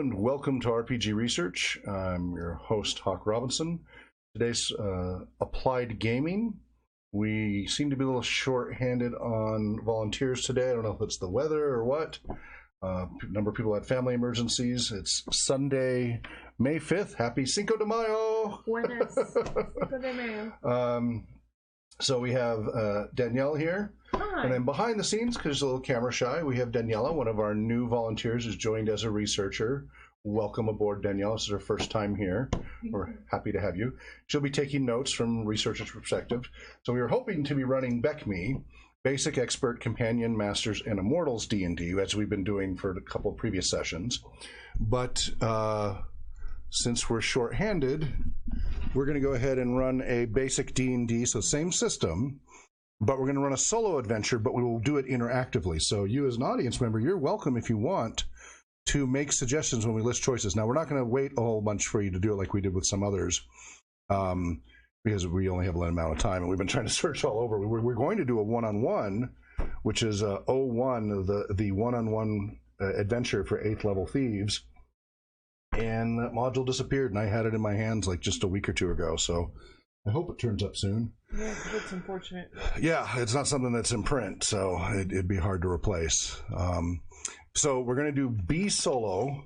and welcome to RPG Research. I'm your host, Hawk Robinson. Today's Applied Gaming. We seem to be a little short-handed on volunteers today. I don't know if it's the weather or what. A number of people had family emergencies. It's Sunday, May 5th. Happy Cinco de Mayo! Buenas. Cinco de Mayo. So we have Danielle here. Hi. And then behind the scenes, because she's a little camera shy, we have Daniela, one of our new volunteers who's joined as a researcher. Welcome aboard, Danielle. This is her first time here. We're happy to have you. She'll be taking notes from researcher's perspective. So we were hoping to be running BECMI, Basic, Expert, Companion, Masters, and Immortals D&D, as we've been doing for a couple of previous sessions. But since we're short-handed, we're going to go ahead and run a basic D&D, so same system, but we're going to run a solo adventure, but we will do it interactively. So you as an audience member, you're welcome if you want to make suggestions when we list choices. Now, we're not going to wait a whole bunch for you to do it like we did with some others, because we only have a limited amount of time, and we've been trying to search all over. We're going to do a one-on-one, which is 01, the one-on-one adventure for 8th level thieves. And that module disappeared, and I had it in my hands like just a week or two ago, so I hope it turns up soon. Yeah, that's unfortunate. Yeah, it's not something that's in print, so it'd be hard to replace. So we're going to do B solo,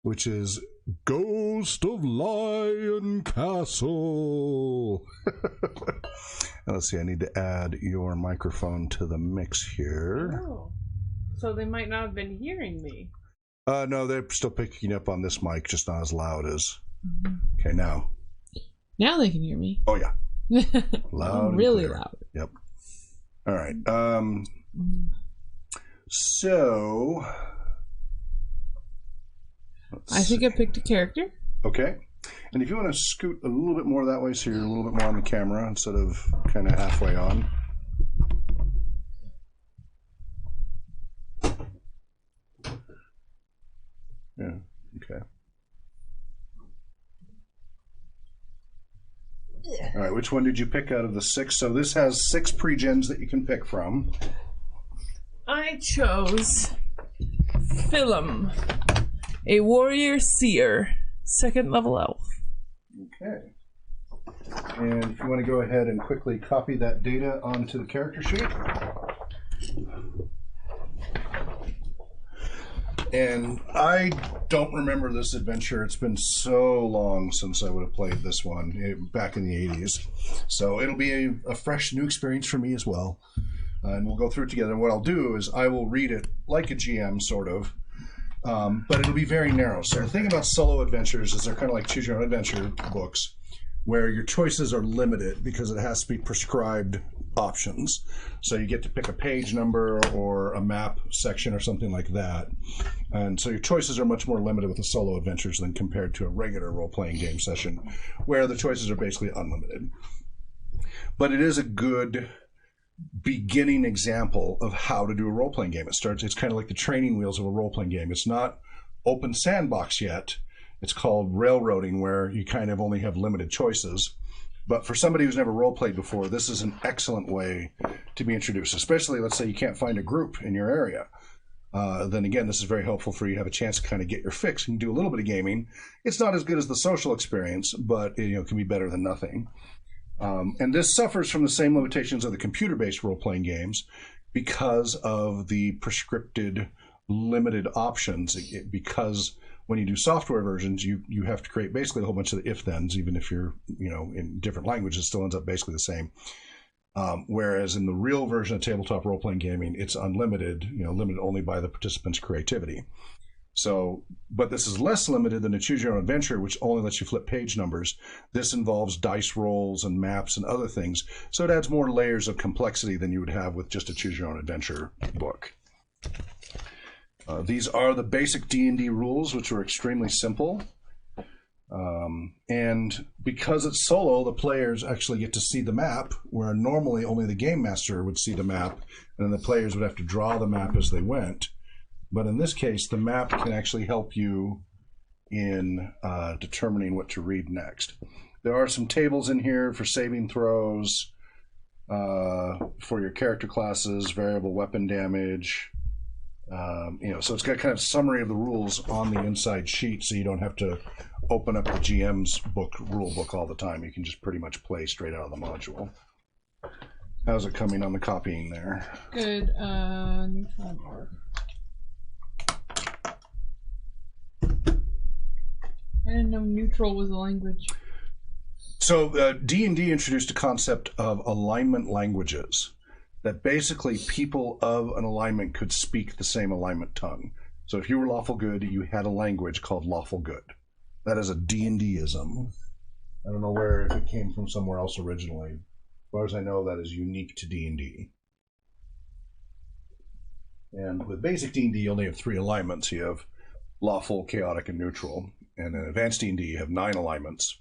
which is Ghost of Lion Castle. And let's see, I need to add your microphone to the mix here. Oh, so they might not have been hearing me. No, they're still picking up on this mic, just not as loud as... Okay, now. Now they can hear me. Oh, yeah. Loud and really clear. loud. Yep. All right. So... I think I picked a character. Okay. And if you want to scoot a little bit more that way so you're a little bit more on the camera instead of kind of halfway on. Yeah, okay. All right, which one did you pick out of the 6? So this has 6 pre-gens that you can pick from. I chose Philum, a warrior seer, 2nd level elf. Okay. And if you want to go ahead and quickly copy that data onto the character sheet. And I don't remember this adventure. It's been so long since I would have played this one back in the 80s. So it'll be a fresh new experience for me as well. And we'll go through it together. And what I'll do is I will read it like a GM, sort of. But it'll be very narrow. So the thing about solo adventures is they're kind of like choose your own adventure books, where your choices are limited because it has to be prescribed options. So you get to pick a page number or a map section or something like that. And so your choices are much more limited with the solo adventures than compared to a regular role-playing game session, where the choices are basically unlimited. But it is a good beginning example of how to do a role-playing game. It's kind of like the training wheels of a role-playing game. It's not open sandbox yet. It's called railroading, where you kind of only have limited choices. But for somebody who's never role-played before, this is an excellent way to be introduced, especially, let's say, you can't find a group in your area. Then again, this is very helpful for you to have a chance to kind of get your fix and do a little bit of gaming. It's not as good as the social experience, but it can be better than nothing. And this suffers from the same limitations of the computer-based role-playing games because of the prescripted, limited options. Because when you do software versions, you have to create basically a whole bunch of the if-thens, even if you're in different languages, it still ends up basically the same. Whereas in the real version of tabletop role-playing gaming, it's unlimited, limited only by the participant's creativity. So, but this is less limited than a choose your own adventure, which only lets you flip page numbers. This involves dice rolls and maps and other things. So it adds more layers of complexity than you would have with just a choose your own adventure book. These are the basic D&D rules, which are extremely simple. And because it's solo, the players actually get to see the map, where normally only the game master would see the map, and then the players would have to draw the map as they went. But in this case, the map can actually help you in determining what to read next. There are some tables in here for saving throws, for your character classes, variable weapon damage, So it's got kind of summary of the rules on the inside sheet, so you don't have to open up the GM's rule book all the time. You can just pretty much play straight out of the module. How's it coming on the copying there? Good. Neutral mark. I didn't know neutral was a language. So D&D introduced a concept of alignment languages, that basically people of an alignment could speak the same alignment tongue. So if you were lawful good, you had a language called lawful good. That is a D&D-ism. I don't know if it came from somewhere else originally. As far as I know, that is unique to D&D. And with basic D&D, you only have 3 alignments. You have lawful, chaotic, and neutral. And in advanced D&D, you have 9 alignments,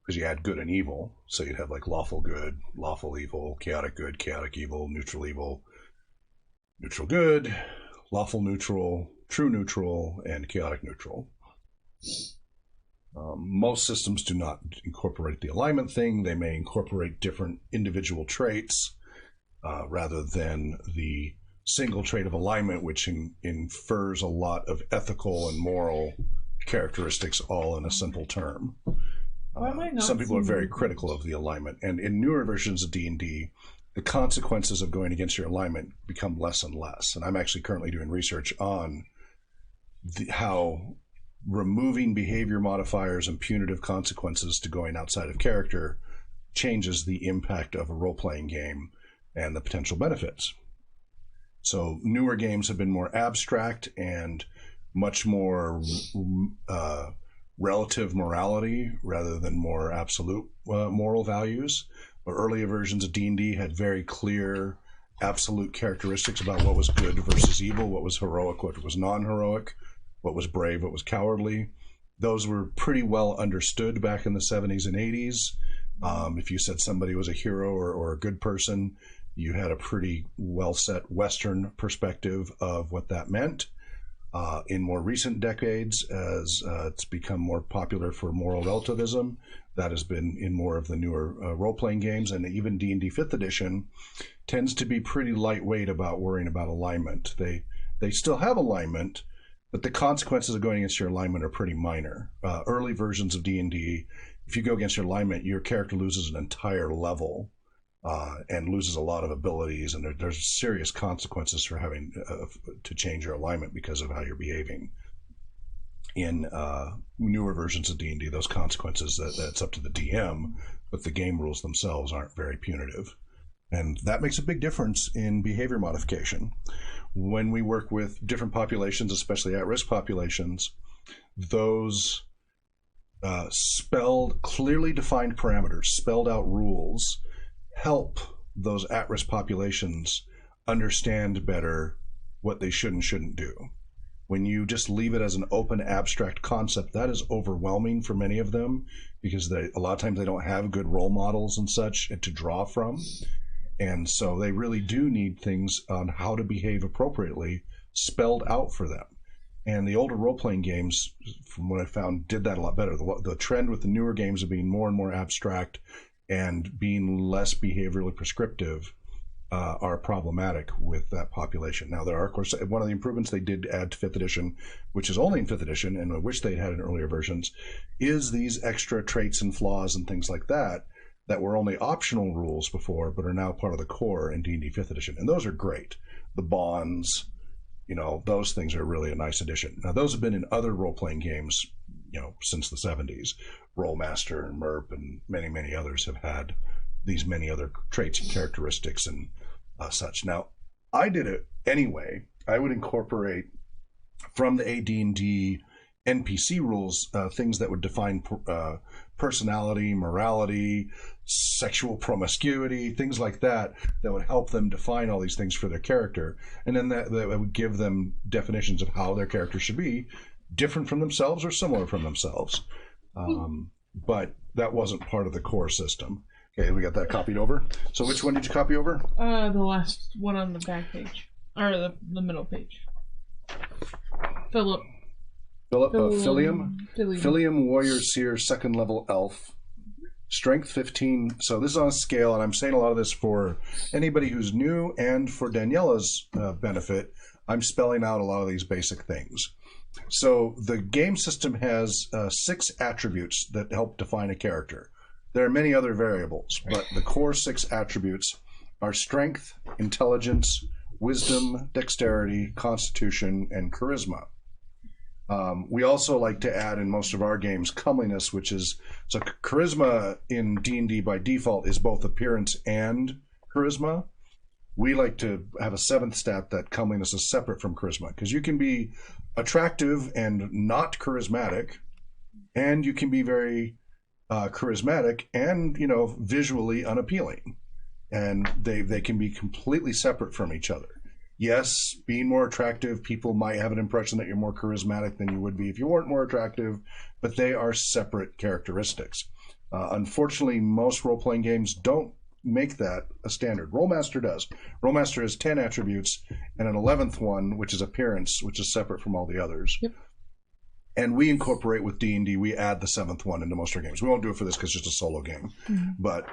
because you add good and evil. So you'd have like lawful good, lawful evil, chaotic good, chaotic evil, neutral good, lawful neutral, true neutral, and chaotic neutral. Most systems do not incorporate the alignment thing. They may incorporate different individual traits rather than the single trait of alignment, which infers a lot of ethical and moral characteristics all in a simple term. Some people are very critical of the alignment, and in newer versions of D&D, the consequences of going against your alignment become less and less. And I'm actually currently doing research on how removing behavior modifiers and punitive consequences to going outside of character changes the impact of a role-playing game and the potential benefits. So newer games have been more abstract and much more relative morality rather than more absolute moral values. But earlier versions of D&D had very clear absolute characteristics about what was good versus evil, what was heroic, what was non-heroic, what was brave, what was cowardly. Those were pretty well understood back in the 70s and 80s. If you said somebody was a hero or a good person, you had a pretty well-set Western perspective of what that meant. In more recent decades, as it's become more popular for moral relativism, that has been in more of the newer role-playing games, and even D&D 5th edition tends to be pretty lightweight about worrying about alignment. They still have alignment, but the consequences of going against your alignment are pretty minor. Early versions of D&D, if you go against your alignment, your character loses an entire level and loses a lot of abilities, and there's serious consequences for having to change your alignment because of how you're behaving. In newer versions of D&D, those consequences, that's up to the DM, but the game rules themselves aren't very punitive. And that makes a big difference in behavior modification. When we work with different populations, especially at-risk populations, those clearly defined parameters, spelled out rules, help those at-risk populations understand better what they should and shouldn't do. When you just leave it as an open, abstract concept, that is overwhelming for many of them, because a lot of times they don't have good role models and such to draw from. And so they really do need things on how to behave appropriately spelled out for them. And the older role-playing games, from what I found, did that a lot better. The trend with the newer games of being more and more abstract and being less behaviorally prescriptive are problematic with that population. Now, there are, of course, one of the improvements they did add to 5th edition, which is only in 5th edition, and I wish they'd had in earlier versions, is these extra traits and flaws and things like that were only optional rules before, but are now part of the core in D&D 5th edition. And those are great. The bonds, those things are really a nice addition. Now, those have been in other role-playing games, since the 70s. Rollmaster and MERP and many, many others have had these many other traits and characteristics and such. Now, I did it anyway. I would incorporate from the AD&D NPC rules things that would define personality, morality, sexual promiscuity, things like that would help them define all these things for their character. And then that would give them definitions of how their character should be, different from themselves or similar from themselves. But that wasn't part of the core system. Okay, we got that copied over. So which one did you copy over? The last one on the back page. Or the middle page. Philium, Warrior, Seer, 2nd level Elf. Strength 15. So this is on a scale, and I'm saying a lot of this for anybody who's new and for Daniela's benefit. I'm spelling out a lot of these basic things. So the game system has 6 attributes that help define a character. There are many other variables, but the core 6 attributes are strength, intelligence, wisdom, dexterity, constitution, and charisma. We also like to add in most of our games comeliness, which is, so charisma in D&D by default is both appearance and charisma. We like to have a 7th stat that comeliness is separate from charisma, because you can be attractive and not charismatic, and you can be very charismatic and, you know, visually unappealing. And they can be completely separate from each other. Yes, being more attractive, people might have an impression that you're more charismatic than you would be if you weren't more attractive, but they are separate characteristics. Unfortunately, most role-playing games don't make that a standard. Rollmaster does. Rollmaster has 10 attributes and an 11th one, which is appearance, which is separate from all the others. Yep. And we incorporate with D&D, we add the 7th one into most of our games. We won't do it for this because it's just a solo game. Mm-hmm. But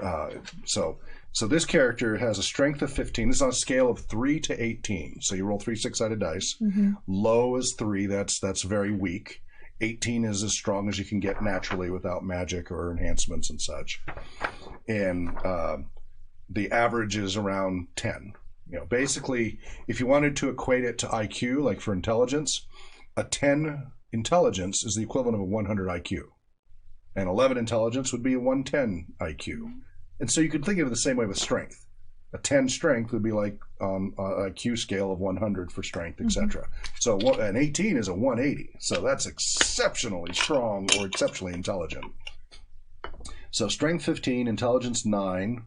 so this character has a strength of 15. This is on a scale of 3 to 18. So you roll 3 6-sided dice. Mm-hmm. Low is 3. That's very weak. 18 is as strong as you can get naturally without magic or enhancements and such. And the average is around 10. You know, basically, if you wanted to equate it to IQ, like for intelligence, a 10 intelligence is the equivalent of a 100 IQ. And 11 intelligence would be a 110 IQ. And so you could think of it the same way with strength. A 10 strength would be like on a IQ scale of 100 for strength, etc. Mm-hmm. So an 18 is a 180. So that's exceptionally strong or exceptionally intelligent. So strength 15, intelligence 9,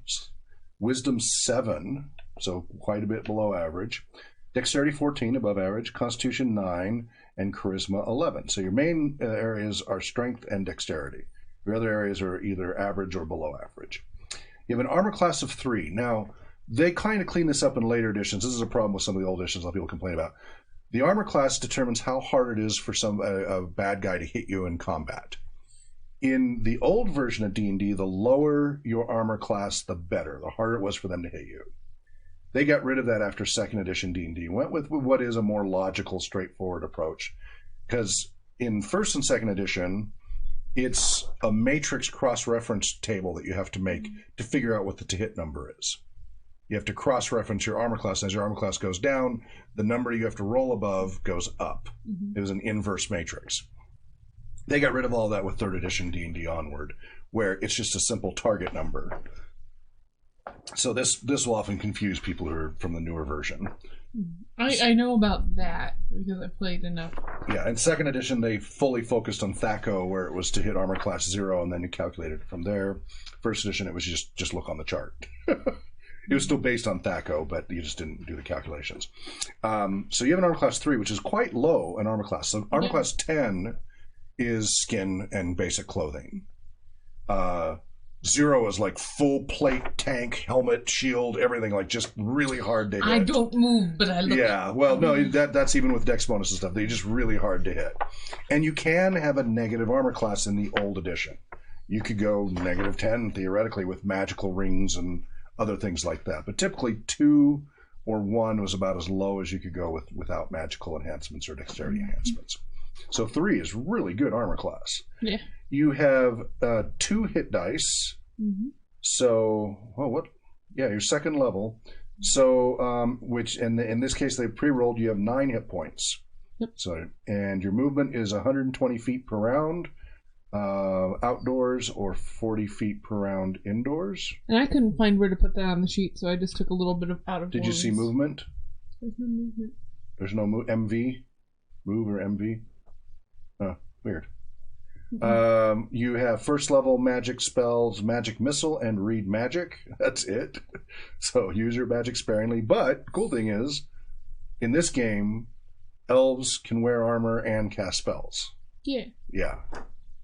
wisdom 7, so quite a bit below average. Dexterity 14, above average. Constitution 9, and charisma 11. So your main areas are strength and dexterity. Your other areas are either average or below average. You have an armor class of 3. Now, they kind of clean this up in later editions. This is a problem with some of the old editions a lot of people complain about. The armor class determines how hard it is for a bad guy to hit you in combat. In the old version of D&D, the lower your armor class, the better. The harder it was for them to hit you. They got rid of that after 2nd edition D&D. Went with what is a more logical, straightforward approach. Because in 1st and 2nd edition, it's a matrix cross-reference table that you have to make to figure out what the to-hit number is. You have to cross-reference your armor class. As your armor class goes down, the number you have to roll above goes up. Mm-hmm. It was an inverse matrix. They got rid of all that with 3rd edition D&D onward, where it's just a simple target number. So this will often confuse people who are from the newer version. I know about that because I played enough. Yeah, in 2nd edition they fully focused on THAC0, where it was to hit armor class 0 and then you calculated it from there. 1st edition it was just look on the chart. It was still based on THAC0, but you just didn't do the calculations. So you have an armor class 3, which is quite low in armor class. So armor class 10 is skin and basic clothing. 0 is like full plate, tank, helmet, shield, everything, like just really hard to hit. I don't move, but I look. Yeah, well, no, that's even with dex bonus and stuff. They're just really hard to hit. And you can have a negative armor class in the old edition. You could go negative 10, theoretically, with magical rings and other things like that. But typically 2 or 1 was about as low as you could go without magical enhancements or dexterity enhancements. So 3 is really good armor class. Yeah. You have 2 hit dice. Mm-hmm. So, your 2nd level. So, which in this case they pre-rolled. You have 9 hit points. Yep. So, and your movement is 120 feet per round, outdoors, or 40 feet per round indoors. And I couldn't find where to put that on the sheet, so I just took a little bit of out of. Did you see movement? There's no movement. There's no MV, move or MV. Oh, weird. Mm-hmm. You have 1st level magic spells, magic missile, and read magic. That's it. So use your magic sparingly. But cool thing is, in this game, elves can wear armor and cast spells. Yeah. Yeah.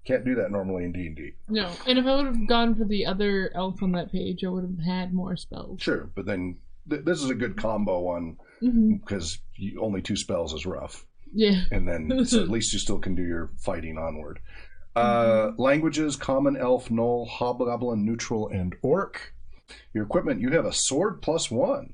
Can't do that normally in D&D. No. And if I would have gone for the other elf on that page, I would have had more spells. Sure, but then this is a good combo one because only 2 spells is rough. Yeah. And then, so at least you still can do your fighting onward. Languages: Common, Elf, Gnoll, Hobgoblin, Neutral, and Orc. Your equipment: you have a sword +1.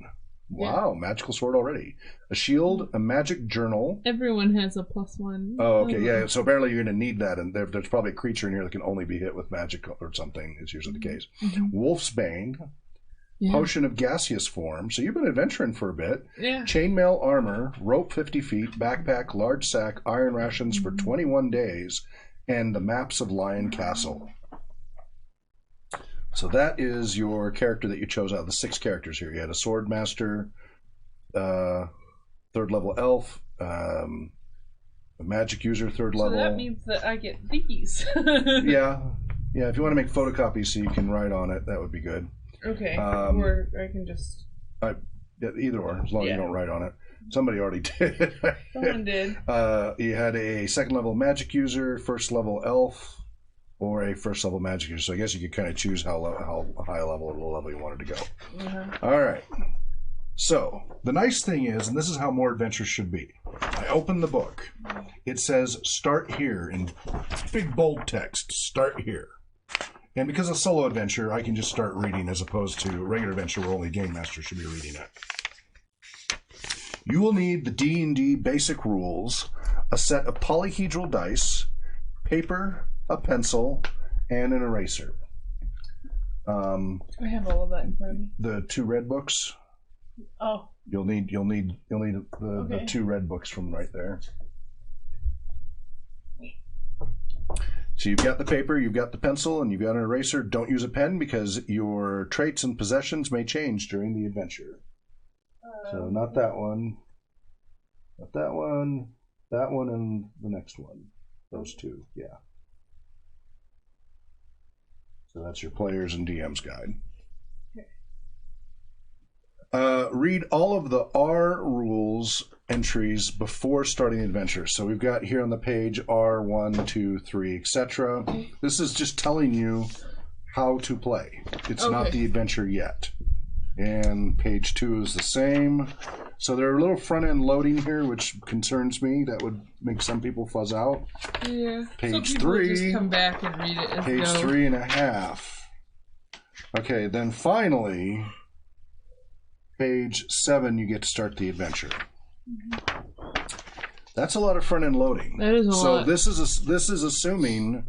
Wow, magical sword already. A shield, a magic journal. Everyone has a +1. Oh, okay, yeah. So apparently you're going to need that, and there's probably a creature in here that can only be hit with magic or something. Is usually the case. Wolf's Bane, potion of gaseous form. So you've been adventuring for a bit. Yeah. Chainmail armor, rope 50 feet, backpack, large sack, iron rations for 21 days, and the maps of Lion Castle. So that is your character that you chose out of the 6 characters here. You had a sword master, 3rd level elf, a magic user 3rd level. So that means that I get these. Yeah. If you want to make photocopies so you can write on it, that would be good. Okay. Or I can just... either or, as long as you don't write on it. Somebody already did. Someone did. You had a 2nd level magic user, 1st level elf, or a 1st level magic user. So I guess you could kind of choose how high a level or low level you wanted to go. All right. So the nice thing is, and this is how more adventures should be. I open the book. It says "Start here" in big bold text. Start here. And because it's a solo adventure, I can just start reading as opposed to a regular adventure where only Game Master should be reading it. You will need the D&D basic rules, a set of polyhedral dice, paper, a pencil, and an eraser. I have all of that in front of me. The 2 red books. Oh. You'll need the 2 red books from right there. So you've got the paper, you've got the pencil, and you've got an eraser. Don't use a pen because your traits and possessions may change during the adventure. So not that one, not that one, that one, and the next one. Those 2, yeah. So that's your players and DM's guide. Read all of the R rules entries before starting the adventure. So we've got here on the page R1, 2, 3, etc. This is just telling you how to play. It's not the adventure yet. And page 2 is the same. So there are a little front-end loading here, which concerns me. That would make some people fuzz out. Yeah. Page so 3. Just come back and read it. Page 3.5. Okay, then finally, page 7, you get to start the adventure. That's a lot of front-end loading. That is a lot. So this is assuming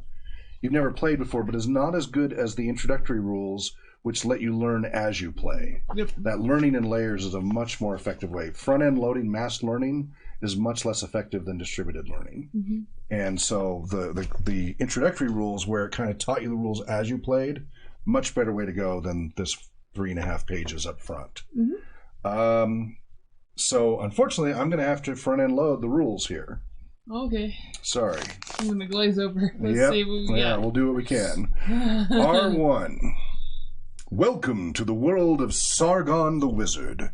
you've never played before, but is not as good as the introductory rules, which let you learn as you play. Yep. That learning in layers is a much more effective way. Front-end loading, mass learning, is much less effective than distributed learning. And so the introductory rules, where it kind of taught you the rules as you played, much better way to go than this 3.5 pages up front. So unfortunately, I'm going to have to front-end load the rules here. Okay. Sorry. I'm going to glaze over. Let's see what we got. We'll do what we can. R1. Welcome to the world of Sargon the Wizard.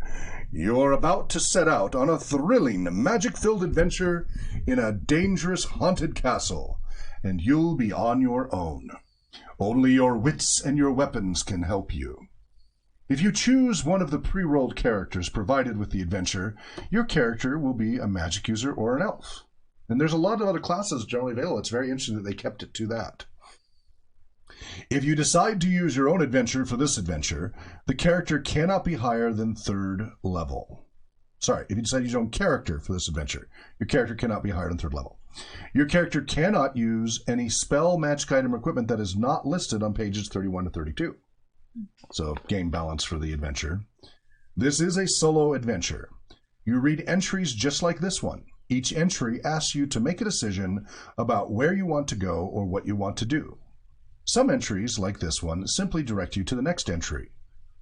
You're about to set out on a thrilling, magic-filled adventure in a dangerous haunted castle, and you'll be on your own. Only your wits and your weapons can help you. If you choose one of the pre-rolled characters provided with the adventure, your character will be a magic user or an elf. And there's a lot of other classes generally available. It's very interesting that they kept it to that. If you decide to use your own adventure for this adventure, the character cannot be higher than 3rd level. Sorry, if you decide to use your own character for this adventure, your character cannot be higher than 3rd level. Your character cannot use any spell, magic item, or equipment that is not listed on pages 31 to 32. So, game balance for the adventure. This is a solo adventure. You read entries just like this one. Each entry asks you to make a decision about where you want to go or what you want to do. Some entries, like this one, simply direct you to the next entry.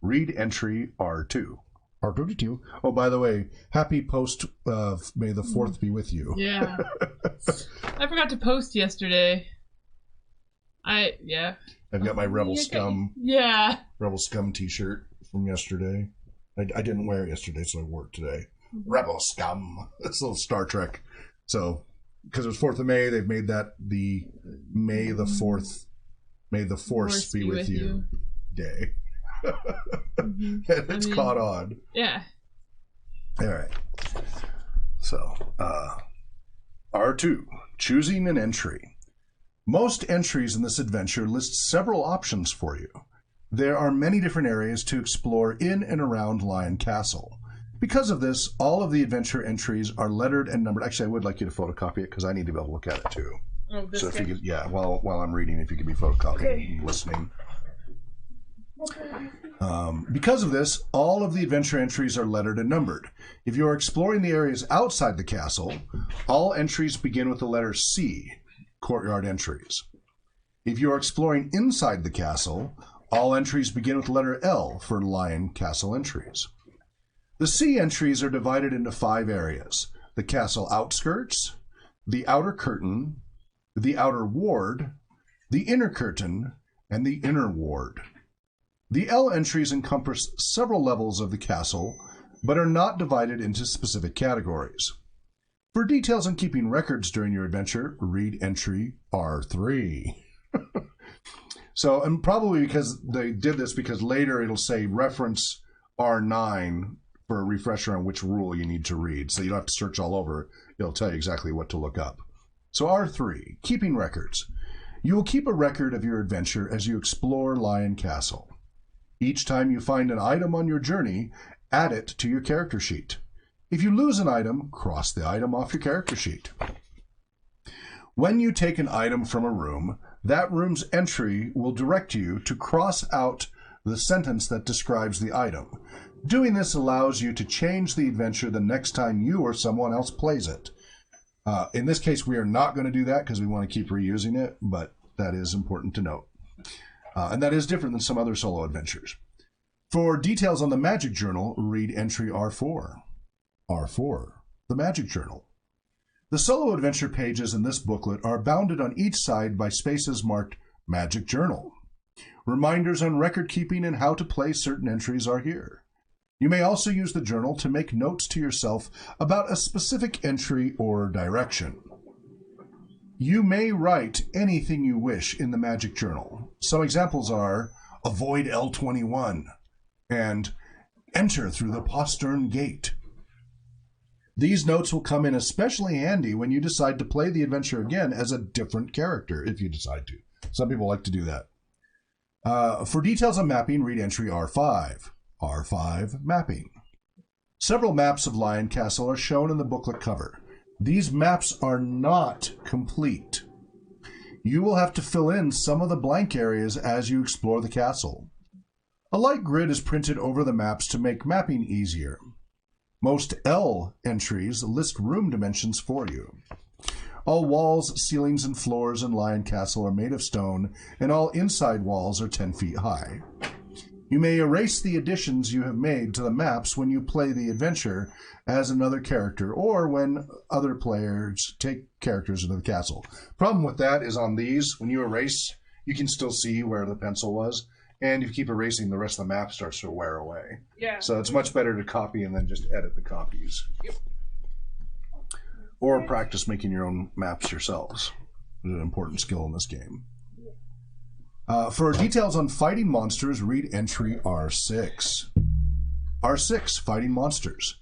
Read entry R2. R2. Oh, by the way, happy post May the 4th be with you. Yeah. I forgot to post yesterday. I've got my Rebel Scum. Yeah. Rebel Scum t-shirt from yesterday. I didn't wear it yesterday, so I wore it today. Rebel Scum. It's a little Star Trek. So, because it was 4th of May, they've made that the May the 4th. May the Force be with you day. And it's caught on. Yeah. All right. So, R2, choosing an entry. Most entries in this adventure list several options for you. There are many different areas to explore in and around Lion Castle. Because of this, all of the adventure entries are lettered and numbered. Actually, I would like you to photocopy it because I need to be able to look at it too. Oh, this So if guy. you could, yeah, while I'm reading, if you could be photocopying and listening. Because of this, all of the adventure entries are lettered and numbered. If you are exploring the areas outside the castle, all entries begin with the letter C, courtyard entries. If you are exploring inside the castle, all entries begin with the letter L for lion castle entries. The C entries are divided into 5 areas: the castle outskirts, the outer curtain, the outer ward, the inner curtain, and the inner ward. The L entries encompass several levels of the castle, but are not divided into specific categories. For details on keeping records during your adventure, read entry R3. So, and probably because they did this, because later it'll say reference R9 for a refresher on which rule you need to read. So you don't have to search all over. It'll tell you exactly what to look up. So R3, keeping records. You will keep a record of your adventure as you explore Lion Castle. Each time you find an item on your journey, add it to your character sheet. If you lose an item, cross the item off your character sheet. When you take an item from a room, that room's entry will direct you to cross out the sentence that describes the item. Doing this allows you to change the adventure the next time you or someone else plays it. In this case, we are not going to do that because we want to keep reusing it, but that is important to note. And that is different than some other solo adventures. For details on the Magic Journal, read entry R4. R4, the Magic Journal. The solo adventure pages in this booklet are bounded on each side by spaces marked Magic Journal. Reminders on record keeping and how to play certain entries are here. You may also use the journal to make notes to yourself about a specific entry or direction. You may write anything you wish in the Magic Journal. Some examples are avoid L21 and enter through the postern gate. These notes will come in especially handy when you decide to play the adventure again as a different character, if you decide to. Some people like to do that. For details on mapping, read entry R5. R5, mapping. Several maps of Lion Castle are shown in the booklet cover. These maps are not complete. You will have to fill in some of the blank areas as you explore the castle. A light grid is printed over the maps to make mapping easier. Most L entries list room dimensions for you. All walls, ceilings, and floors in Lion Castle are made of stone, and all inside walls are 10 feet high. You may erase the additions you have made to the maps when you play the adventure as another character or when other players take characters into the castle. Problem with that is on these, when you erase, you can still see where the pencil was, and if you keep erasing, the rest of the map starts to wear away. Yeah. So it's much better to copy and then just edit the copies. Yep. Or practice making your own maps yourselves. It's an important skill in this game. For details on fighting monsters, read entry R6. R6, fighting monsters.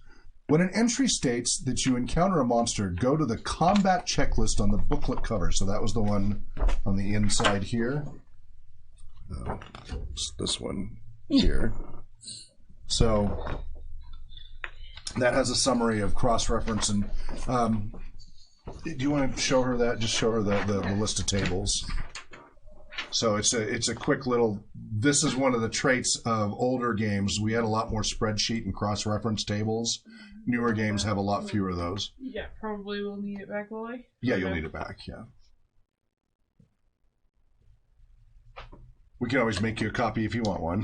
When an entry states that you encounter a monster, go to the combat checklist on the booklet cover. So that was the one on the inside here. It's this one here. So that has a summary of cross-reference. And do you want to show her that? Just show her the list of tables. So it's a quick little, this is one of the traits of older games. We had a lot more spreadsheet and cross-reference tables. Newer games have a lot fewer of those. Yeah, probably we'll need it back, will I? Yeah, you'll need it back, yeah. We can always make you a copy if you want one.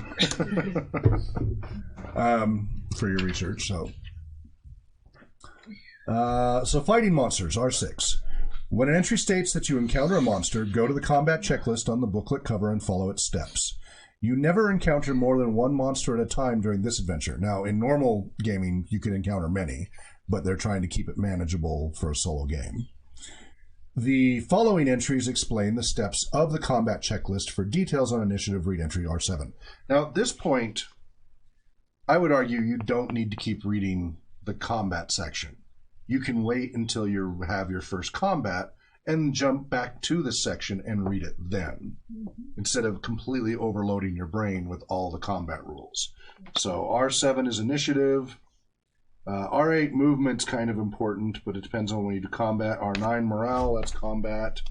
For your research, so. So fighting monsters, R6. When an entry states that you encounter a monster, go to the combat checklist on the booklet cover and follow its steps. You never encounter more than one monster at a time during this adventure. Now, in normal gaming, you can encounter many, but they're trying to keep it manageable for a solo game. The following entries explain the steps of the combat checklist. For details on initiative, read entry R7. Now, at this point, I would argue you don't need to keep reading the combat section. You can wait until you have your first combat and jump back to the section and read it then, instead of completely overloading your brain with all the combat rules. So R7 is initiative, R8 movement's kind of important, but it depends on when you do combat. R9 morale, that's combat.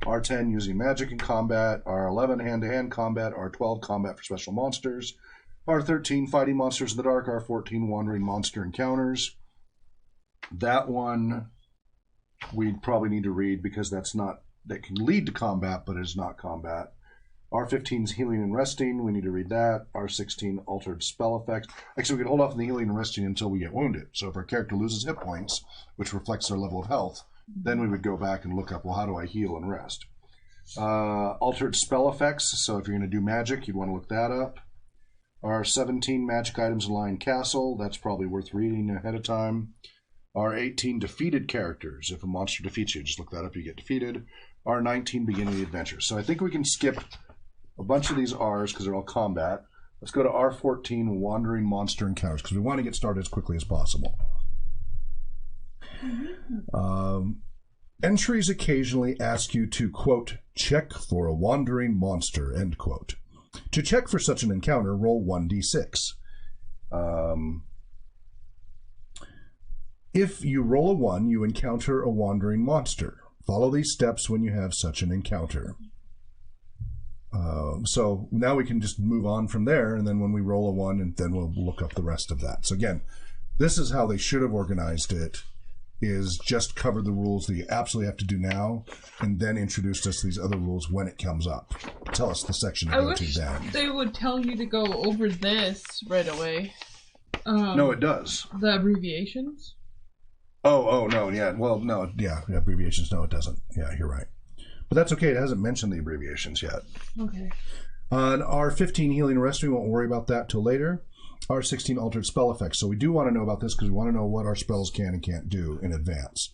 R10 using magic in combat. R11 hand-to-hand combat. R12 combat for special monsters. R13 fighting monsters in the dark. R14 wandering monster encounters. That one we'd probably need to read because that can lead to combat, but is not combat. R15 is healing and resting. We need to read that. R16 altered spell effects. Actually, we can hold off on the healing and resting until we get wounded. So if our character loses hit points, which reflects their level of health, then we would go back and look up, well, how do I heal and rest? Altered spell effects. So if you're going to do magic, you'd want to look that up. R17 magic items in Lion Castle. That's probably worth reading ahead of time. R18 defeated characters. If a monster defeats you, just look that up, you get defeated. R19 beginning of the adventure. So I think we can skip a bunch of these R's because they're all combat. Let's go to R14 wandering monster encounters because we want to get started as quickly as possible. Entries occasionally ask you to, quote, check for a wandering monster, end quote. To check for such an encounter, roll 1d6. If you roll a 1, you encounter a wandering monster. Follow these steps when you have such an encounter. So now we can just move on from there, and then when we roll a 1, and then we'll look up the rest of that. So again, this is how they should have organized it, is just cover the rules that you absolutely have to do now, and then introduce us to these other rules when it comes up. Tell us the section to go to then. They would tell you to go over this right away. No, it does. The abbreviations? Oh, no, yeah. Well, no, yeah, abbreviations, no, it doesn't. Yeah, you're right. But that's okay. It hasn't mentioned the abbreviations yet. Okay. On R15 healing and rest, we won't worry about that till later. R16 altered spell effects. So we do want to know about this because we want to know what our spells can and can't do in advance.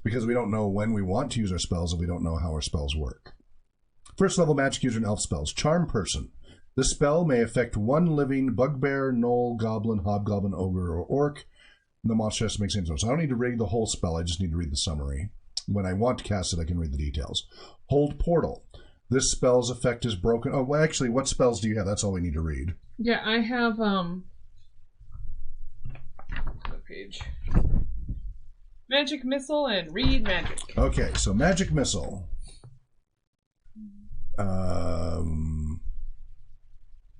Because we don't know when we want to use our spells and we don't know how our spells work. First level magic user and elf spells. Charm Person. This spell may affect one living bugbear, gnoll, goblin, hobgoblin, ogre, or orc. The monster has to make sense. So I don't need to read the whole spell. I just need to read the summary. When I want to cast it, I can read the details. Hold Portal. This spell's effect is broken. Oh, well, actually, what spells do you have? That's all we need to read. Yeah, I have, what page? Magic Missile and Read Magic. Okay, so Magic Missile.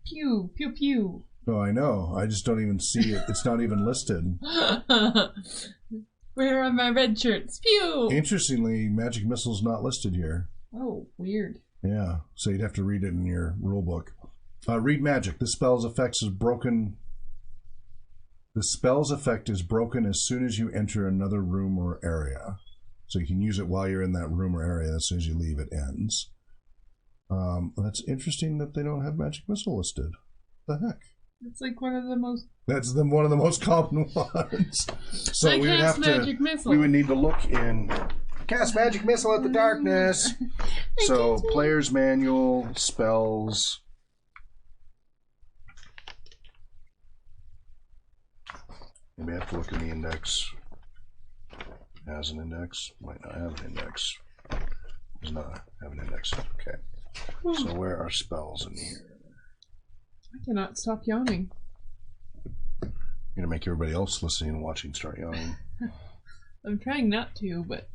Pew, pew, pew. Oh, I know. I just don't even see it. It's not even listed. Where are my red shirts? Pew! Interestingly, Magic Missile's not listed here. Oh, weird. Yeah, so you'd have to read it in your rule book. Read Magic. This spell's effect is broken. The spell's effect is broken as soon as you enter another room or area. So you can use it while you're in that room or area. As soon as you leave, it ends. That's interesting that they don't have Magic Missile listed. What the heck? It's like one of the most... That's one of the most common ones. So I we would have Magic Missile. We would need to look in... Cast Magic Missile at the darkness. So, Player's Manual, spells... Maybe I have to look in the index. Has an index. Might not have an index. Does not have an index. Okay. So where are spells in here? I cannot stop yawning. You're going to make everybody else listening and watching start yawning. I'm trying not to, but...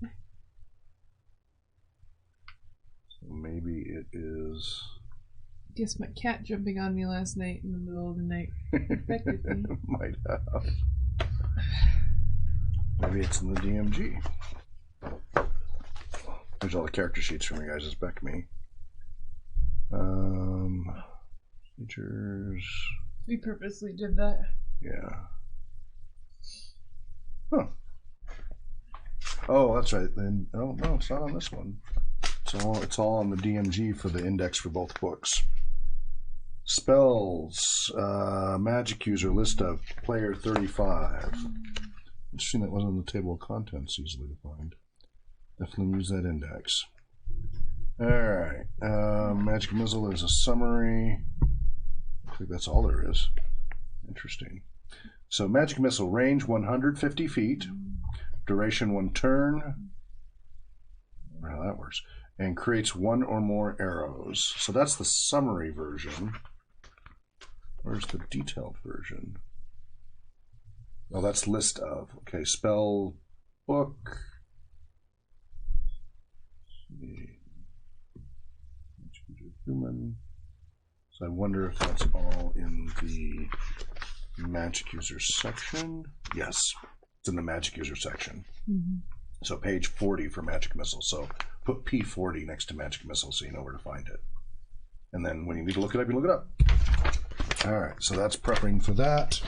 So maybe it is... I guess my cat jumping on me last night in the middle of the night affected me. Might have. Maybe it's in the DMG. There's all the character sheets from your guys' BECMI. Features. We purposely did that. Yeah. Huh. Oh, that's right. Then no, it's not on this one. It's all on the DMG for the index for both books. Spells, magic user list of player 35. Interesting that wasn't on the table of contents, easily to find. Definitely use that index. Alright, Magic Missile is a summary. I think that's all there is. Interesting. So Magic Missile, range 150 feet, duration 1 turn. I don't know how that works. And creates 1 or more arrows. So that's the summary version. Where's the detailed version? Oh, that's list of. Okay, spell book. Human. So I wonder if that's all in the magic user section. Yes, it's in the magic user section. Mm-hmm. So page 40 for magic missile. So put P40 next to magic missile so you know where to find it. And then when you need to look it up, you look it up. All right, so that's prepping for that.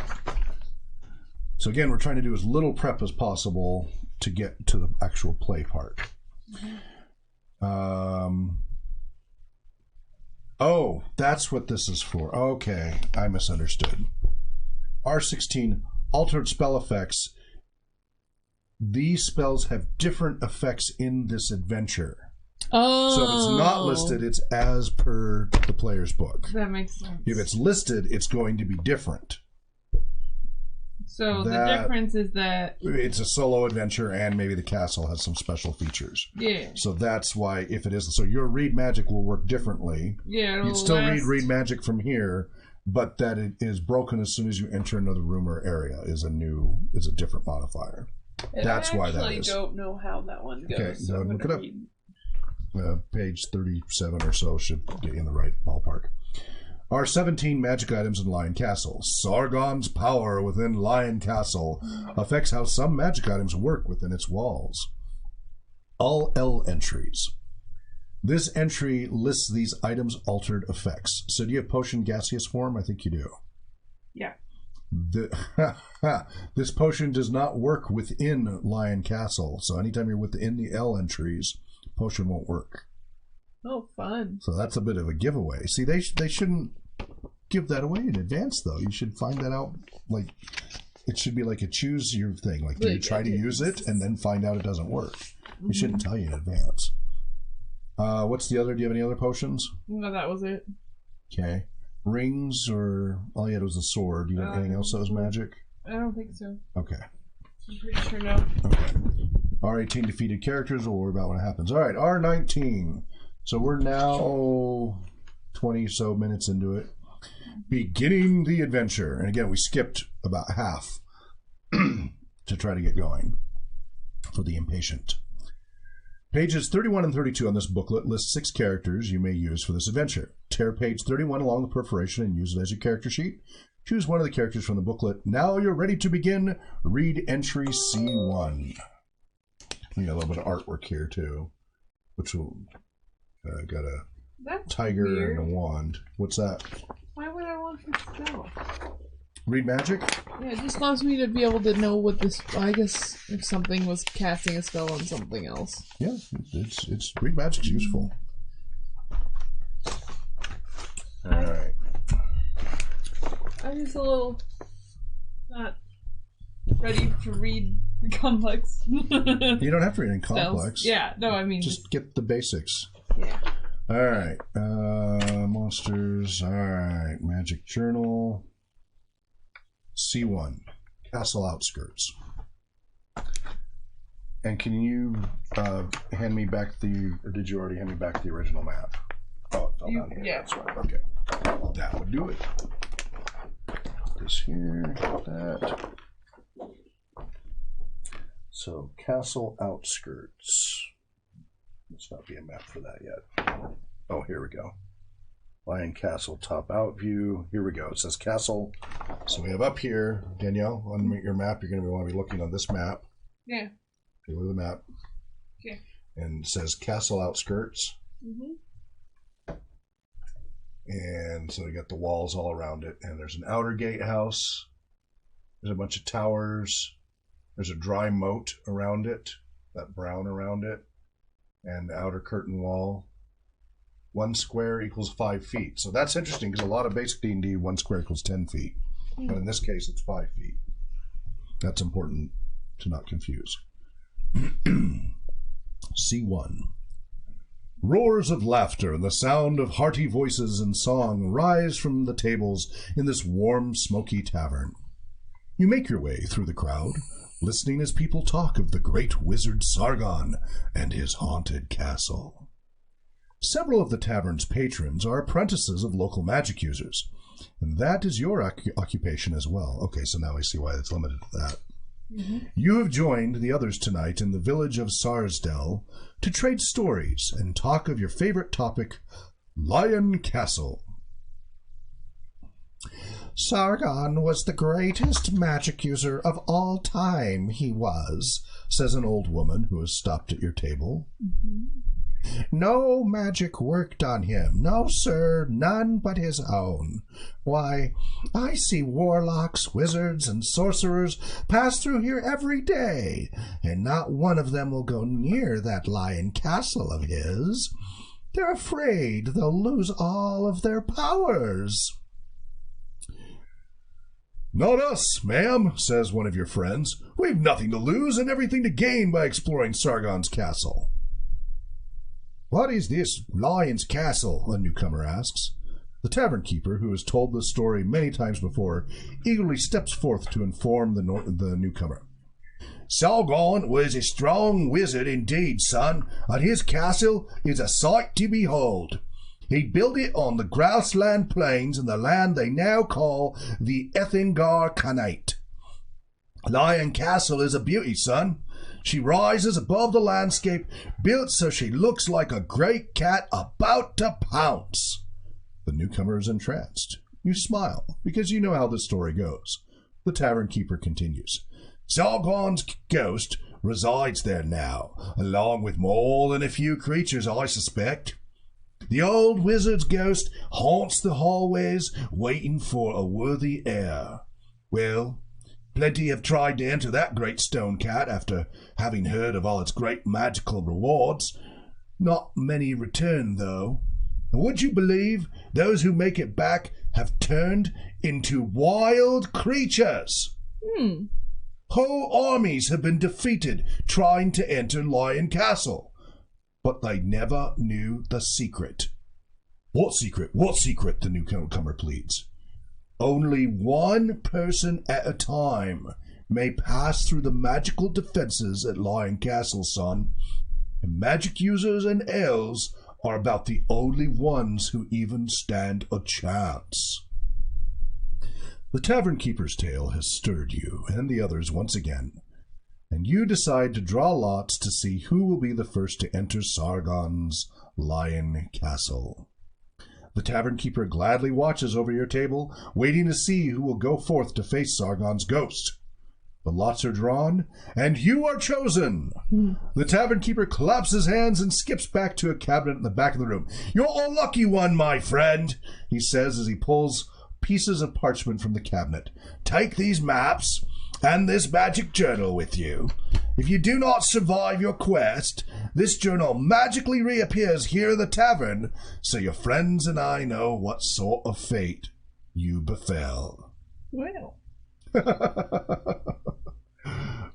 So again, we're trying to do as little prep as possible to get to the actual play part. Oh, that's what this is for. Okay, I misunderstood. R16, altered spell effects. These spells have different effects in this adventure. Oh. So if it's not listed, it's as per the player's book. That makes sense. If it's listed, it's going to be different. So the difference is that it's a solo adventure and maybe the castle has some special features. Yeah. So that's why if it is, so your read magic will work differently. Yeah. You'd still read magic from here, but that it is broken as soon as you enter another room or area is a different modifier. That's why that is. I don't know how that one goes. Okay, so go ahead and look it up. Page 37 or so should get you in the right ballpark. Are 17 magic items in Lion Castle. Sargon's power within Lion Castle affects how some magic items work within its walls. All L entries. This entry lists these items' altered effects. So do you have potion gaseous form? I think you do. Yeah. This potion does not work within Lion Castle. So anytime you're within the L entries, potion won't work. Oh, fun. So that's a bit of a giveaway. See, they shouldn't give that away in advance, though. You should find that out. Like, it should be like a choose your thing. Like, do you try to use it and then find out it doesn't work? They shouldn't tell you in advance. What's the other? Do you have any other potions? No, that was it. Okay. Rings, or all you had was a sword. Do you have anything else that was magic? I don't think so. Okay. I'm pretty sure no. Okay. R18 defeated characters. We'll worry about what happens. All right, R19. So we're now 20 so minutes into it. Beginning the adventure. And again, we skipped about half to try to get going for the impatient. Pages 31 and 32 on this booklet list 6 characters you may use for this adventure. Tear page 31 along the perforation and use it as your character sheet. Choose one of the characters from the booklet. Now you're ready to begin. Read entry C1. We got a little bit of artwork here too, which will got a tiger weird. and a wand. What's that? Why would I want this spell? Read magic? Yeah, it just allows me to be able to know what this. I guess if something was casting a spell on something else. Yeah, it's read magic's useful. All right. I'm just a little not ready to read complex. You don't have to read in complex. Yeah, no, I mean just get the basics. Yeah. All right. Monsters. All right. Magic journal. C1. Castle outskirts. And can you hand me back or did you already hand me back the original map? Oh, it's all down here. Yeah. That's right. Okay. Well, that would do it. Put this here. That. So, castle outskirts. Let's not be a map for that yet. Oh, here we go. Lion Castle top out view. Here we go. It says castle. So we have up here, Danielle, on your map, you're going to want to be looking on this map. Yeah. Okay, look at the map. Okay. And it says castle outskirts. Mm-hmm. And so you got the walls all around it. And there's an outer gatehouse. There's a bunch of towers. There's a dry moat around it, that brown around it. And the outer curtain wall. 1 square equals 5 feet. So that's interesting because a lot of basic D&D, 1 square equals 10 feet. But in this case, it's 5 feet. That's important to not confuse. C1. Roars of laughter and the sound of hearty voices and song rise from the tables in this warm, smoky tavern. You make your way through the crowd, listening as people talk of the great wizard Sargon and his haunted castle. Several of the tavern's patrons are apprentices of local magic users. And that is your occupation as well. Okay, so now I see why it's limited to that. You have joined the others tonight in the village of Sarsdell to trade stories and talk of your favorite topic, Lion Castle. Sargon was the greatest magic user of all time, he was, says an old woman who has stopped at your table. No magic worked on him, no, sir, none but his own. Why, I see warlocks, wizards, and sorcerers pass through here every day, and not one of them will go near that lion castle of his. They're afraid they'll lose all of their powers. Not us, ma'am, says one of your friends. We've nothing to lose and everything to gain by exploring Sargon's castle. What is this lion's castle? A newcomer asks. The tavern keeper, who has told this story many times before, eagerly steps forth to inform the newcomer. Sargon was a strong wizard indeed, son, and his castle is a sight to behold. He built it on the grassland plains in the land they now call the Ethingar Khanate. Lion Castle is a beauty, son. She rises above the landscape, built so she looks like a great cat about to pounce. The newcomer is entranced. You smile, because you know how this story goes. The tavern keeper continues. Sargon's ghost resides there now, along with more than a few creatures, I suspect. The old wizard's ghost haunts the hallways, waiting for a worthy heir. Well, plenty have tried to enter that great stone cat after having heard of all its great magical rewards. Not many return, though. And would you believe those who make it back have turned into wild creatures? Whole armies have been defeated trying to enter Lion Castle, but they never knew the secret. What secret? What secret? The newcomer pleads. Only one person at a time may pass through the magical defenses at Lion Castle, son. And magic users and elves are about the only ones who even stand a chance. The tavern keeper's tale has stirred you and the others once again, and you decide to draw lots to see who will be the first to enter Sargon's Lion Castle. The tavern keeper gladly watches over your table, waiting to see who will go forth to face Sargon's ghost. The lots are drawn, and you are chosen. The tavern keeper claps his hands and skips back to a cabinet in the back of the room. You're a lucky one, my friend, he says as he pulls pieces of parchment from the cabinet. Take these maps and this magic journal with you. If you do not survive your quest, this journal magically reappears here in the tavern, so your friends and I know what sort of fate you befell. Well.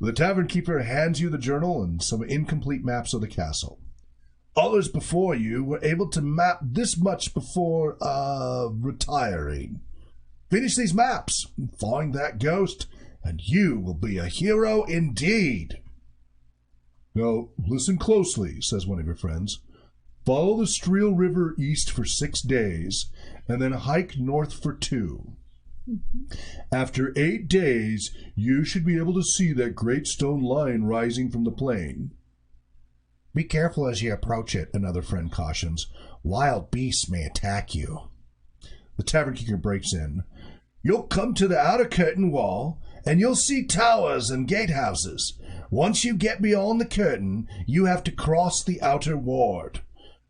The tavern keeper hands you the journal and some incomplete maps of the castle. Others before you were able to map this much before retiring. Finish these maps and find that ghost, and you will be a hero indeed. Now, listen closely, says one of your friends. Follow the Streel River east for 6 days, and then hike north for 2. After 8 days, you should be able to see that great stone lion rising from the plain. Be careful as you approach it, another friend cautions. Wild beasts may attack you. The tavern keeper breaks in. You'll come to the outer curtain wall, and you'll see towers and gatehouses. Once you get beyond the curtain, you have to cross the outer ward.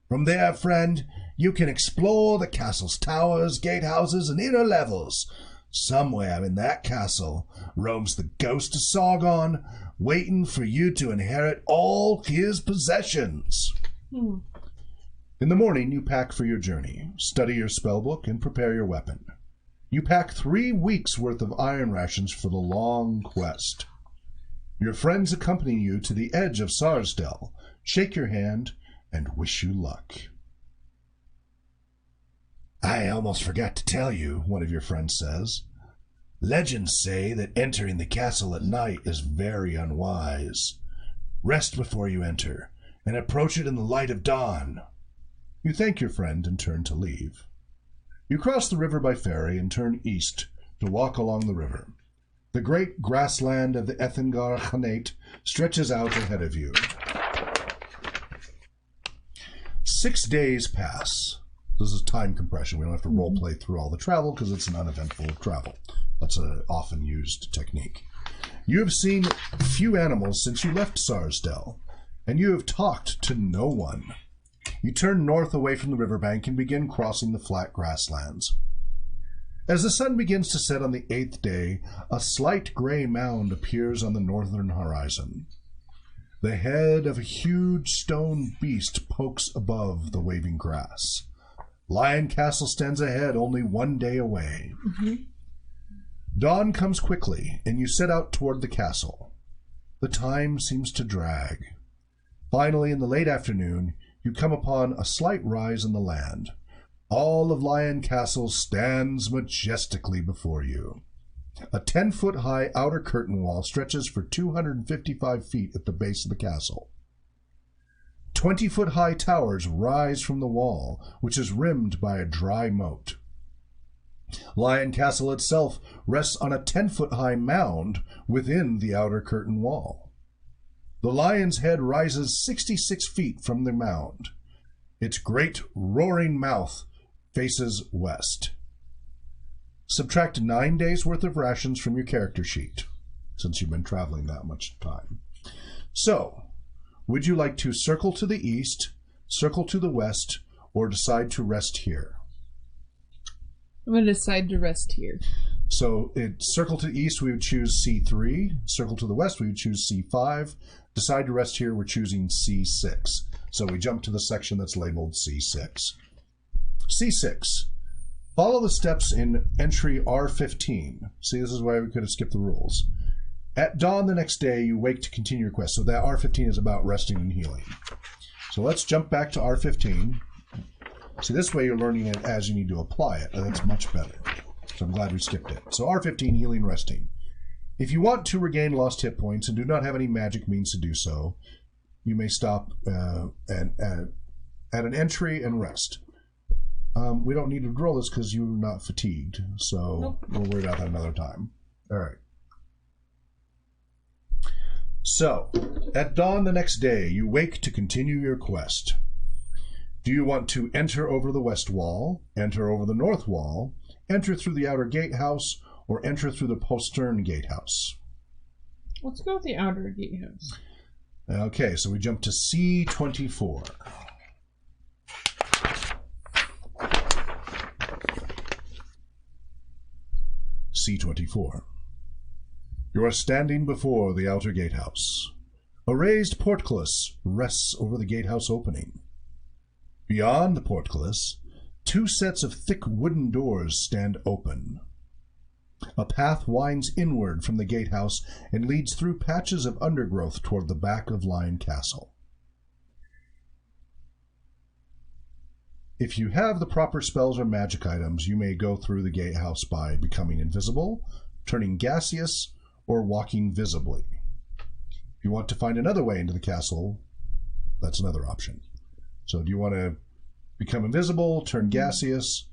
From there, friend, you can explore the castle's towers, gatehouses, and inner levels. Somewhere in that castle roams the ghost of Sargon, waiting for you to inherit all his possessions. In the morning, you pack for your journey, study your spellbook, and prepare your weapon. You pack 3 weeks' worth of iron rations for the long quest. Your friends accompany you to the edge of Sarsdell, shake your hand, and wish you luck. I almost forgot to tell you, one of your friends says. Legends say that entering the castle at night is very unwise. Rest before you enter, and approach it in the light of dawn. You thank your friend and turn to leave. You cross the river by ferry and turn east to walk along the river. The great grassland of the Ethengar Khanate stretches out ahead of you. 6 days pass. This is time compression. We don't have to role play through all the travel because it's an uneventful travel. That's an often used technique. You have seen few animals since you left Sarsdell, and you have talked to no one. You turn north away from the riverbank and begin crossing the flat grasslands. As the sun begins to set on the 8th day, a slight gray mound appears on the northern horizon. The head of a huge stone beast pokes above the waving grass. Lion Castle stands ahead, only 1 day away. Dawn comes quickly, and you set out toward the castle. The time seems to drag. Finally, in the late afternoon, you come upon a slight rise in the land. All of Lion Castle stands majestically before you. A 10-foot-high outer curtain wall stretches for 255 feet at the base of the castle. 20-foot-high towers rise from the wall, which is rimmed by a dry moat. Lion Castle itself rests on a 10-foot-high mound within the outer curtain wall. The lion's head rises 66 feet from the mound. Its great roaring mouth faces west. Subtract 9 days' worth of rations from your character sheet, since you've been traveling that much time. So, would you like to circle to the east, circle to the west, or decide to rest here? I'm going to decide to rest here. So, circle to the east, we would choose C3. Circle to the west, we would choose C5. Decide to rest here, we're choosing C6. So we jump to the section that's labeled C6. C6. Follow the steps in entry R15. See, this is why we could have skipped the rules. At dawn the next day, you wake to continue your quest. So that R15 is about resting and healing. So let's jump back to R15. See, this way you're learning it as you need to apply it, and that's much better. So I'm glad we skipped it. So R15, healing, resting. If you want to regain lost hit points and do not have any magic means to do so, you may stop at an entry and rest. We don't need to roll this because you're not fatigued, so we'll worry about that another time. All right. So, at dawn the next day, you wake to continue your quest. Do you want to enter over the west wall, enter over the north wall, enter through the outer gatehouse, or enter through the postern gatehouse? Let's go with the outer gatehouse. Okay, so we jump to C24. C24. You are standing before the outer gatehouse. A raised portcullis rests over the gatehouse opening. Beyond the portcullis, 2 sets of thick wooden doors stand open. A path winds inward from the gatehouse and leads through patches of undergrowth toward the back of Lion Castle. If you have the proper spells or magic items, you may go through the gatehouse by becoming invisible, turning gaseous, or walking visibly. If you want to find another way into the castle, that's another option. So do you want to become invisible, turn gaseous,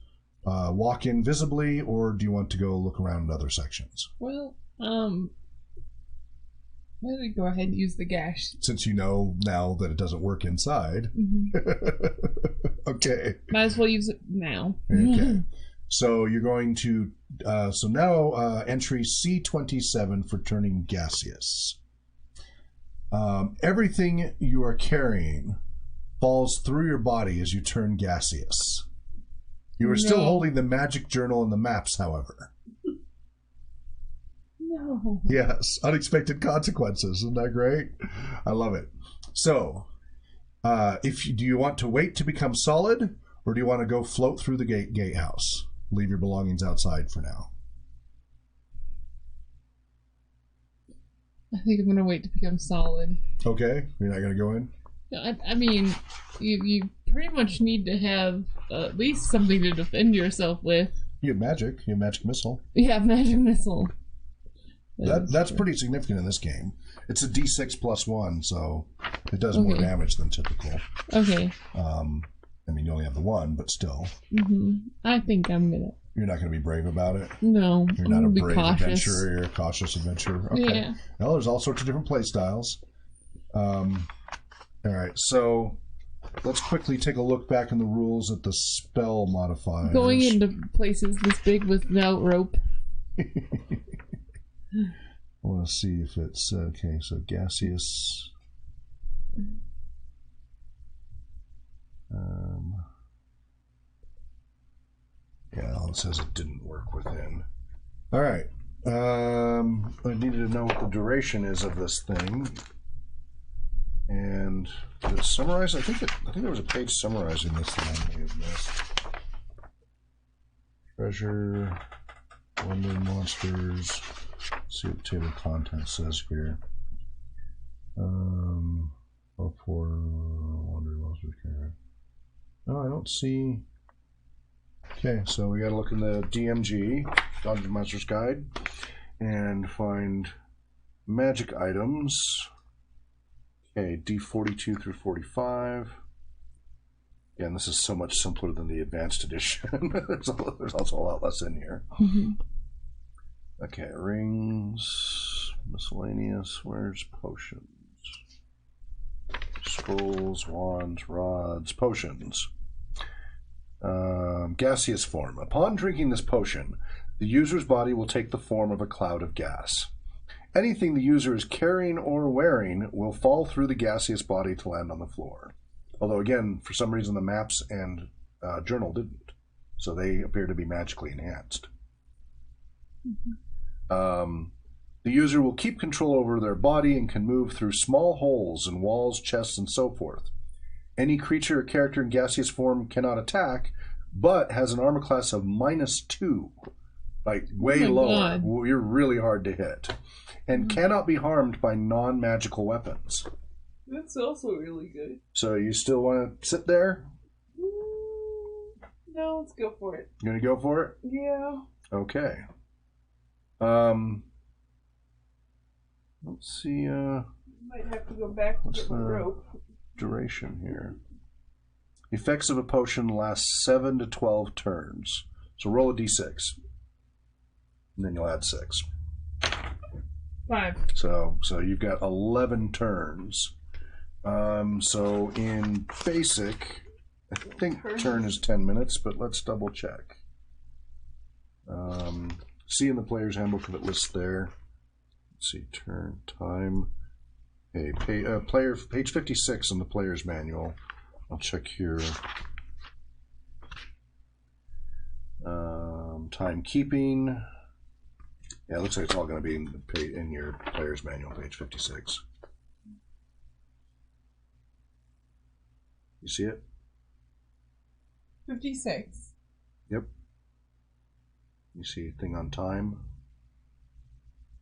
walk in visibly, or do you want to go look around in other sections? Well, why don't we go ahead and use the gash? Since you know now that it doesn't work inside. Okay. Might as well use it now. Okay. So you're going to, so now entry C27 for turning gaseous. Everything you are carrying falls through your body as you turn gaseous. You are still holding the magic journal and the maps, however. No. Yes, unexpected consequences. Isn't that great? I love it. So, do you want to wait to become solid, or do you want to go float through the gatehouse? Leave your belongings outside for now. I think I'm going to wait to become solid. Okay, you're not going to go in? I mean, you pretty much need to have at least something to defend yourself with. You have magic. You have magic missile. Yeah, magic missile. That's pretty significant in this game. It's a D6 +1, so it does more damage than typical. Okay. I mean, you only have the one, but still. I think I'm gonna. You're not going to be brave about it? No. You're not a be brave cautious. adventurer. You're a cautious adventurer. Okay. Yeah. Well, there's all sorts of different play styles. All right, so let's quickly take a look back in the rules at the spell modifiers. Going into places this big without rope. I want to see if it's okay. So gaseous. Yeah, it says it didn't work within. All right. I needed to know what the duration is of this thing. And did it summarize? I think there was a page summarizing this that I may have missed. Treasure, wonder monsters. Let's see what the table of contents says here. For wonder monsters. No, I don't see. Okay, so we got to look in the DMG, Dungeon Master's Guide, and find magic items. Okay, D42 through 45. Again, this is so much simpler than the Advanced Edition. There's also a lot less in here. Okay, rings, miscellaneous, where's potions? Scrolls, wands, rods, potions. Gaseous form. Upon drinking this potion, the user's body will take the form of a cloud of gas. Anything the user is carrying or wearing will fall through the gaseous body to land on the floor. Although, again, for some reason the maps and journal didn't. So they appear to be magically enhanced. The user will keep control over their body and can move through small holes in walls, chests, and so forth. Any creature or character in gaseous form cannot attack, but has an armor class of -2. Like, way lower. God. You're really hard to hit. And cannot be harmed by non-magical weapons. That's also really good. So you still want to sit there? No, let's go for it. You going to go for it? Yeah. Okay. Let's see, Might have to go back to what's get my the rope. duration here? Effects of a potion last 7 to 12 turns. So roll a d6. And then you'll add 6. 5. So you've got 11 turns. So in basic, I think turn is 10 minutes, but let's double check. See in the player's handbook if it lists there. Let's see, turn time. Okay, player page 56 in the player's manual. I'll check here. Timekeeping. Yeah, it looks like it's all going to be in your player's manual, page 56. You see it? 56. Yep. You see a thing on time?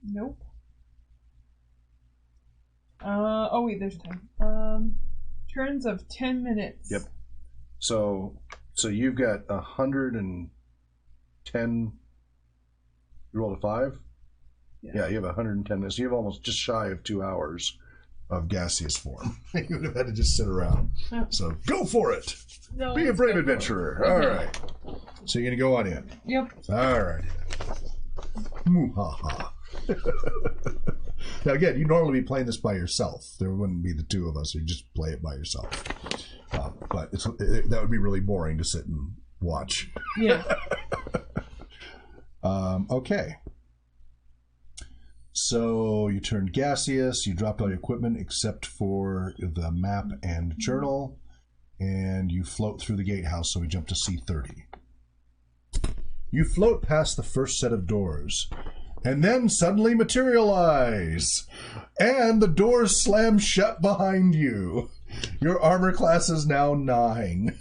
Nope. Oh wait, there's time. Turns of 10 minutes. Yep. So you've got 110. You rolled a 5? Yeah, you have 110 minutes. You have almost just shy of 2 hours of gaseous form. You would have had to just sit around. Oh. So go for it. No, Be a let's brave go for it. adventurer. All right. So you're going to go on in. Yep. All right. Moo-ha-ha. Now, again, you'd normally be playing this by yourself. There wouldn't be the two of us. You'd just play it by yourself. But that would be really boring to sit and watch. Yeah. Okay. So you turned gaseous. You dropped all your equipment except for the map and journal. And you float through the gatehouse, so we jump to C30. You float past the first set of doors, and then suddenly materialize. And the doors slam shut behind you. Your armor class is now 9.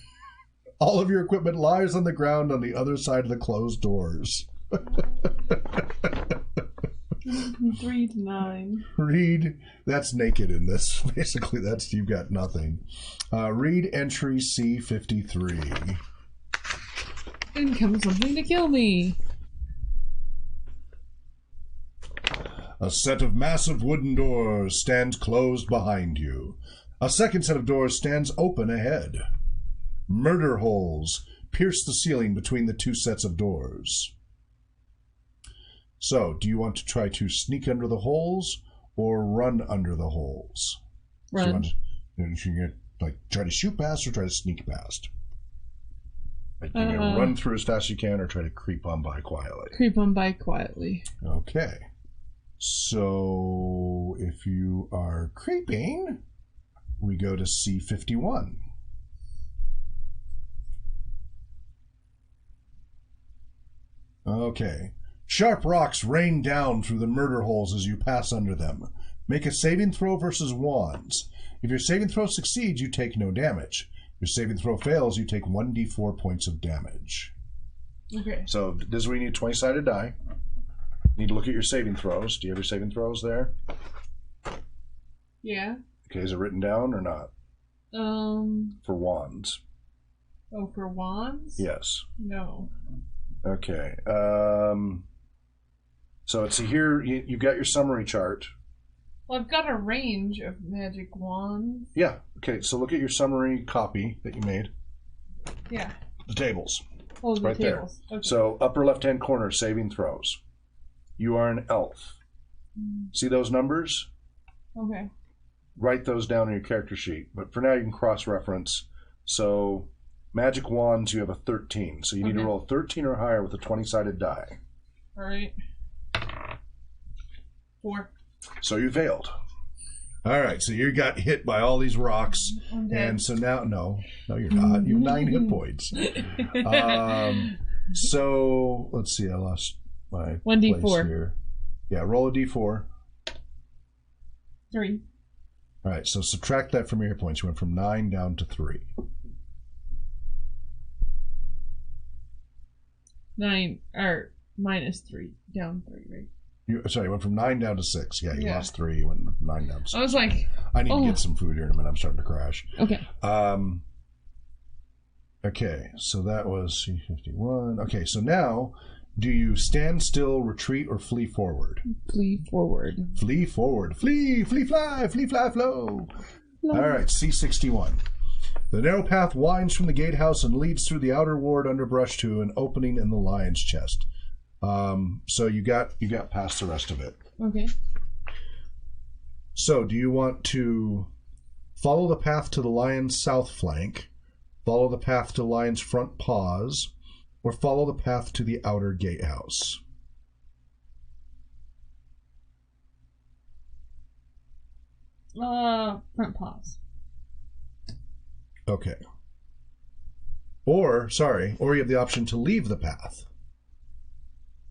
All of your equipment lies on the ground on the other side of the closed doors. 3 to 9. Read, that's naked in this. Basically, that's, you've got nothing. Read entry C53. In comes something to kill me. A set of massive wooden doors stands closed behind you. A second set of doors stands open ahead. Murder holes pierce the ceiling between the two sets of doors. So, do you want to try to sneak under the holes or run under the holes? Run. So you can try to shoot past or try to sneak past. Like, you can run through as fast as you can or try to creep on by quietly. Creep on by quietly. Okay. So, if you are creeping, we go to C51. Okay. Sharp rocks rain down through the murder holes as you pass under them. Make a saving throw versus wands. If your saving throw succeeds, you take no damage. If your saving throw fails, you take 1d4 points of damage. Okay. So this is where you need a 20-sided die. You need to look at your saving throws. Do you have your saving throws there? Yeah. Okay, is it written down or not? For wands. Oh, for wands? Yes. No. Okay. So it's here. You've got your summary chart. Well, I've got a range of magic wands. Yeah. Okay. So look at your summary copy that you made. Yeah. The tables. Oh, it's the right tables. there. Okay. So upper left-hand corner, saving throws. You are an elf. See those numbers? Okay. Write those down on your character sheet. But for now, you can cross-reference. So magic wands, you have a 13. So you need to roll 13 or higher with a 20-sided die. All right. 4. So you failed. All right, so you got hit by all these rocks, and so now, no, you're not. You have 9 hit points. So let's see. I lost my 1d4 place here. Yeah, roll a d4. 3. All right, so subtract that from your hit points. You went from 9 down to 3. 9 or minus 3, down 3, right? You went from 9 down to 6. Yeah, you lost 3. You went 9 down to 6. I was like, I need to get some food here in a minute. I'm starting to crash. Okay. Okay, so that was C51. Okay, so now, do you stand still, retreat, or flee forward? Flee forward. Flee forward. Flee, fly, flow. All right, C61. The narrow path winds from the gatehouse and leads through the outer ward underbrush to an opening in the lion's chest. So you got past the rest of it. Okay. So do you want to follow the path to the lion's south flank, follow the path to the lion's front paws, or follow the path to the outer gatehouse? Front paws. Okay. Or you have the option to leave the path.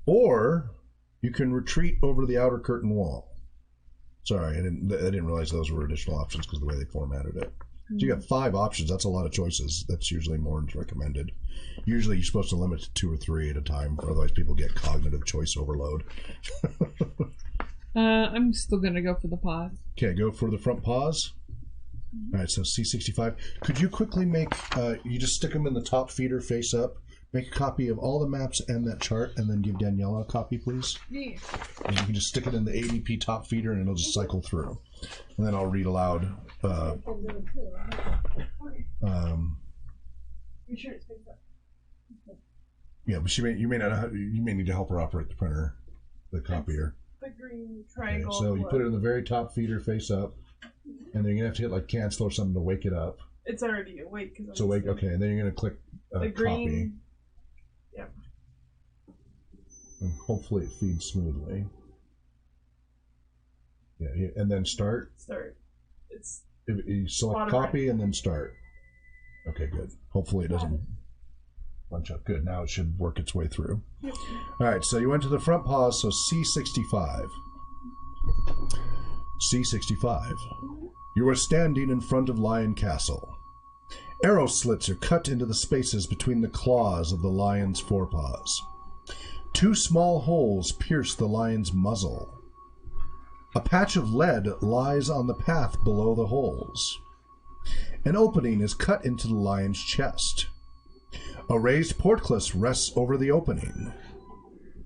Or you can retreat over the outer curtain wall. Sorry, I didn't realize those were additional options because of the way they formatted it. So you got 5 options. That's a lot of choices. That's usually more than recommended. Usually you're supposed to limit to 2 or 3 at a time, otherwise people get cognitive choice overload. I'm still gonna go for the paws. Okay, go for the front paws. All right, so C65. Could you quickly make, you just stick them in the top feeder face up, make a copy of all the maps and that chart, and then give Daniela a copy, please? Yeah. And you can just stick it in the ADP top feeder, and it'll just cycle through. And then I'll read aloud. You sure it's picked up? Yeah, but you may need to help her operate the printer, the copier. The green triangle. Okay, so you put it in the very top feeder face up, and then you're gonna have to hit like cancel or something to wake it up. It's already awake. It's awake. Okay, and then you're gonna click the green, copy. Yep. And hopefully it feeds smoothly. Yeah, and then start. Start. It's. You select copy and then start. Okay, good. Hopefully it doesn't bunch up. Good. Now it should work its way through. Yep. All right, so you went to the front pause, so C65. C65. You are standing in front of Lion Castle. Arrow slits are cut into the spaces between the claws of the lion's forepaws. 2 small holes pierce the lion's muzzle. A patch of lead lies on the path below the holes. An opening is cut into the lion's chest. A raised portcullis rests over the opening.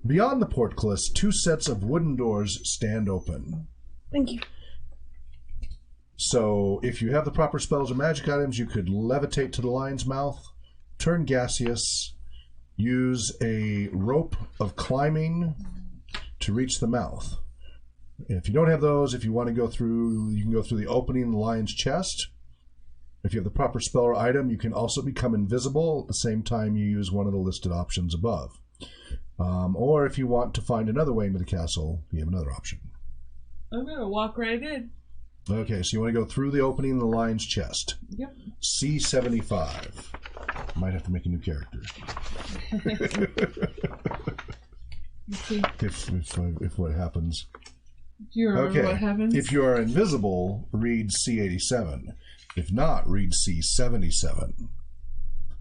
Beyond the portcullis, 2 sets of wooden doors stand open. Thank you. So if you have the proper spells or magic items, you could levitate to the lion's mouth, turn gaseous, use a rope of climbing to reach the mouth. If you don't have those, if you want to go through, you can go through the opening in the lion's chest. If you have the proper spell or item, you can also become invisible at the same time you use one of the listed options above. Or if you want to find another way into the castle, you have another option. I'm gonna walk right in. Okay, so you want to go through the opening in the lion's chest. Yep. C75. Might have to make a new character. if what happens. Do you remember what happens? If you are invisible, read C87. If not, read C77.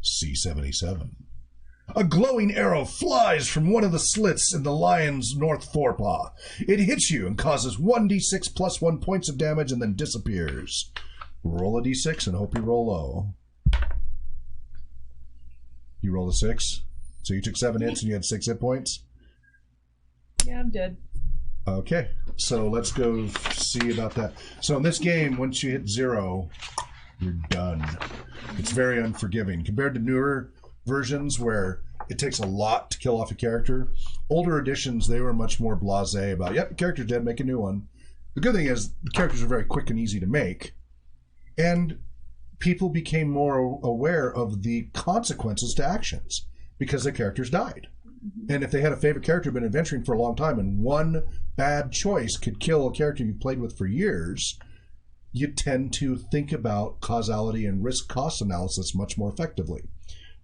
C77. A glowing arrow flies from one of the slits in the lion's north forepaw. It hits you and causes 1d6 plus 1 points of damage and then disappears. Roll a d6 and hope you roll low. You rolled a 6? So you took 7 hits and you had 6 hit points? Yeah, I'm dead. Okay, so let's go see about that. So in this game, once you hit 0, you're done. It's very unforgiving. Compared to newer versions where it takes a lot to kill off a character, older editions, they were much more blasé about, yep, the character's dead, make a new one. The good thing is the characters are very quick and easy to make, and people became more aware of the consequences to actions because their characters died. And if they had a favorite character who'd been adventuring for a long time and one bad choice could kill a character you've played with for years, you tend to think about causality and risk-cost analysis much more effectively.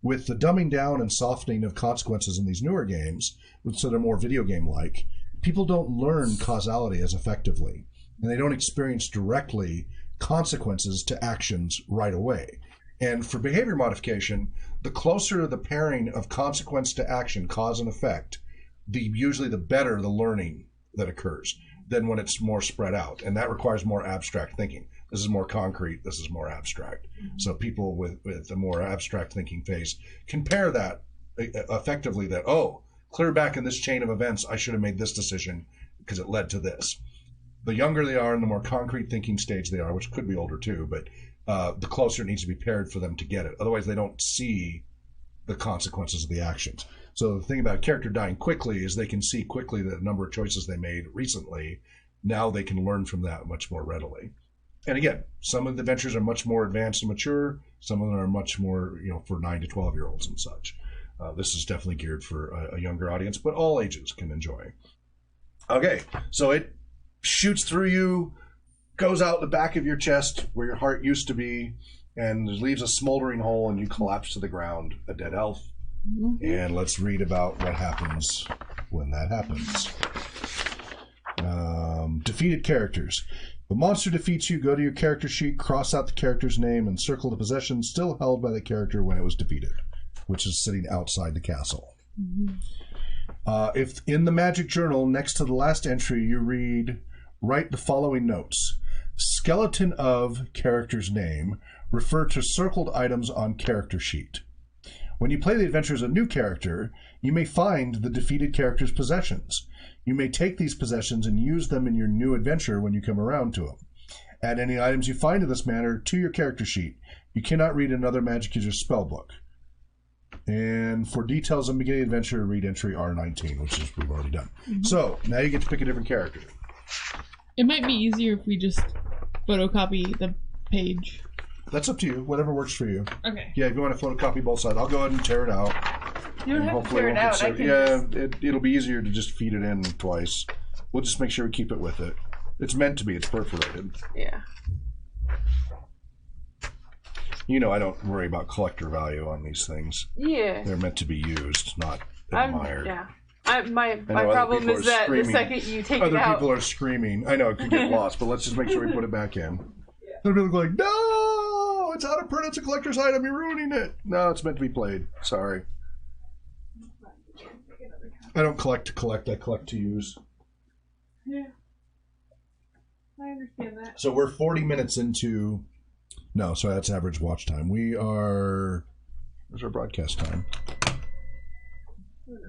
With the dumbing down and softening of consequences in these newer games, so they're more video game-like, people don't learn causality as effectively, and they don't experience directly consequences to actions right away. And for behavior modification, the closer the pairing of consequence to action, cause and effect, usually the better the learning that occurs than when it's more spread out. And that requires more abstract thinking. This is more concrete. This is more abstract. So people with a more abstract thinking phase can pair that effectively that, oh, clear back in this chain of events, I should have made this decision because it led to this. The younger they are and the more concrete thinking stage they are, which could be older too, but the closer it needs to be paired for them to get it. Otherwise, they don't see the consequences of the actions. So the thing about a character dying quickly is they can see quickly the number of choices they made recently. Now they can learn from that much more readily. And again, some of the adventures are much more advanced and mature. Some of them are much more, for 9 to 12-year-olds and such. This is definitely geared for a younger audience, but all ages can enjoy. Okay, so it shoots through you, goes out the back of your chest where your heart used to be, and leaves a smoldering hole, and you collapse to the ground, a dead elf. And let's read about what happens when that happens. Defeated characters. If a monster defeats you, go to your character sheet, cross out the character's name, and circle the possession still held by the character when it was defeated, which is sitting outside the castle. If in the magic journal, next to the last entry, you write the following notes. Skeleton of character's name. Refer to circled items on character sheet. When you play the adventure as a new character, you may find the defeated character's possessions. You may take these possessions and use them in your new adventure when you come around to them. Add any items you find in this manner to your character sheet. You cannot read another magic user's spellbook. And for details on beginning adventure, read entry R19, which is we've already done. So now you get to pick a different character. It might be easier if we just photocopy the page. That's up to you. Whatever works for you. Okay. Yeah, if you want to photocopy both sides, I'll go ahead and tear it out. You don't have to tear it out. It'll be easier to just feed it in twice. We'll just make sure we keep it with it. It's meant to be. It's perforated. Yeah. I don't worry about collector value on these things. Yeah. They're meant to be used, not admired. Yeah. My problem is that the second you take it out... Other people are screaming. I know, it could get lost, but let's just make sure we put it back in. Yeah. Other people are like, no! It's out of print. It's a collector's item. You're ruining it. No, it's meant to be played. Sorry. I don't collect to collect. I collect to use. Yeah. I understand that. So we're 40 minutes into... No, sorry, that's average watch time. We are... Where's our broadcast time? Let's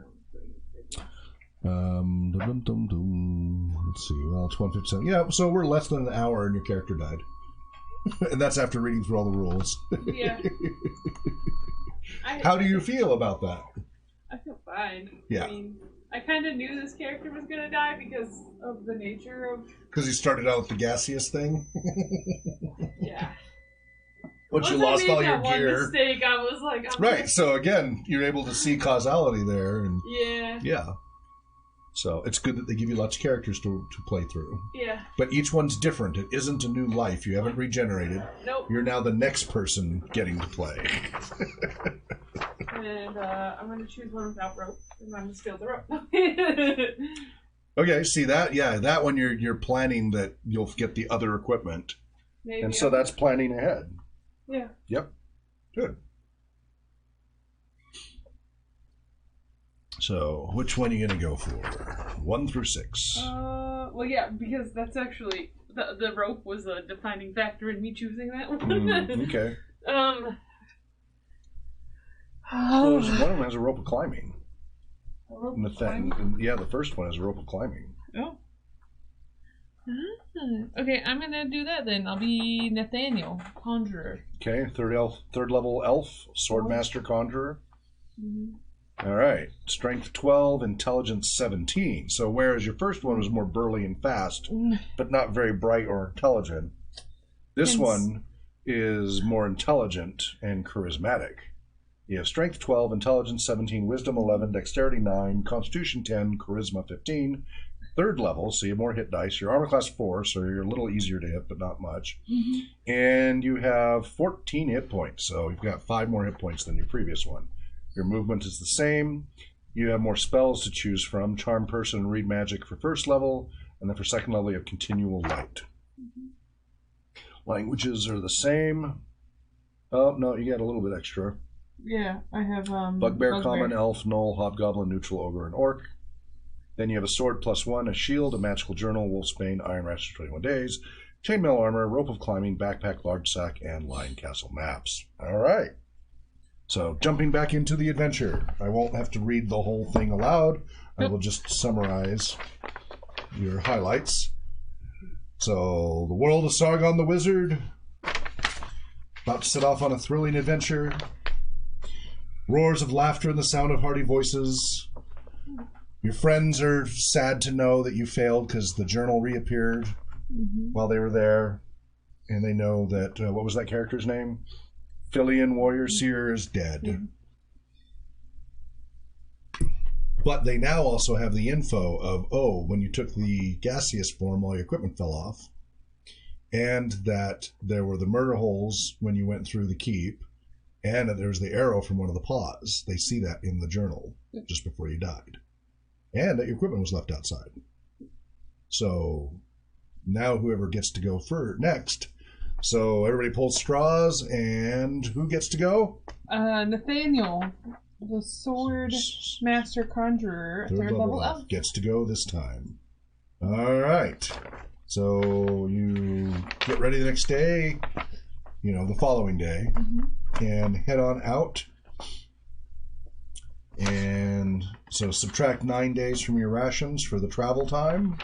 see. Well, it's 1:57. Yeah, so we're less than an hour and your character died. And that's after reading through all the rules. Yeah. How do you feel about that? I feel fine. Yeah. I mean, I kind of knew this character was going to die because of the nature of... Because he started out with the gaseous thing? Yeah. Once you lost all your gear. One mistake, I was like... Right, so again, you're able to see causality there. And yeah. Yeah. So it's good that they give you lots of characters to play through. Yeah. But each one's different. It isn't a new life. You haven't regenerated. Nope. You're now the next person getting to play. And I'm going to choose one without rope. And I'm going to steal the rope. Okay, see that? Yeah, that one you're planning that you'll get the other equipment. Maybe. And so that's planning ahead. Yeah. Yep. Good. So, which one are you going to go for? 1 through 6. Well, yeah, because that's actually... The rope was a defining factor in me choosing that one. Okay. Well, one of them has a rope of climbing. a rope And the thing, yeah, the first one has a rope of climbing. Oh. Okay, I'm gonna do that then. I'll be Nathaniel, Conjurer. Okay, third level elf, swordmaster conjurer. Mm-hmm. All right, strength 12, intelligence 17. So whereas your first one was more burly and fast, but not very bright or intelligent, this one is more intelligent and charismatic. You have strength 12, intelligence 17, wisdom 11, dexterity 9, constitution 10, charisma 15. Third level, so you have more hit dice. Your armor class 4, so you're a little easier to hit, but not much. Mm-hmm. And you have 14 hit points, so you've got 5 more hit points than your previous one. Your movement is the same. You have more spells to choose from. Charm Person and Read Magic for first level, and then for second level you have Continual Light. Mm-hmm. Languages are the same. Oh, no, you got a little bit extra. Yeah, I have Bugbear, Common, Elf, Gnoll, Hobgoblin, Neutral, Ogre, and Orc. Then you have a sword +1, a shield, a magical journal, Wolfsbane, Iron Rash for 21 days, chainmail armor, rope of climbing, backpack, large sack, and Lion Castle maps. All right. So jumping back into the adventure. I won't have to read the whole thing aloud. I will just summarize your highlights. So the world of Sargon the Wizard. About to set off on a thrilling adventure. Roars of laughter and the sound of hearty voices. Your friends are sad to know that you failed because the journal reappeared while they were there. And they know that, what was that character's name? Filian Warrior Seer is dead. But they now also have the info of, when you took the gaseous form, all your equipment fell off. And that there were the murder holes when you went through the keep. And that there was the arrow from one of the paws. They see that in the journal just before you died. And that your equipment was left outside. So now whoever gets to go next. So everybody pulls straws, and who gets to go? Nathaniel, the sword master conjurer, third level elf. Gets to go this time. All right. So you get ready the next day, the following day, and head on out. And so subtract 9 days from your rations for the travel time.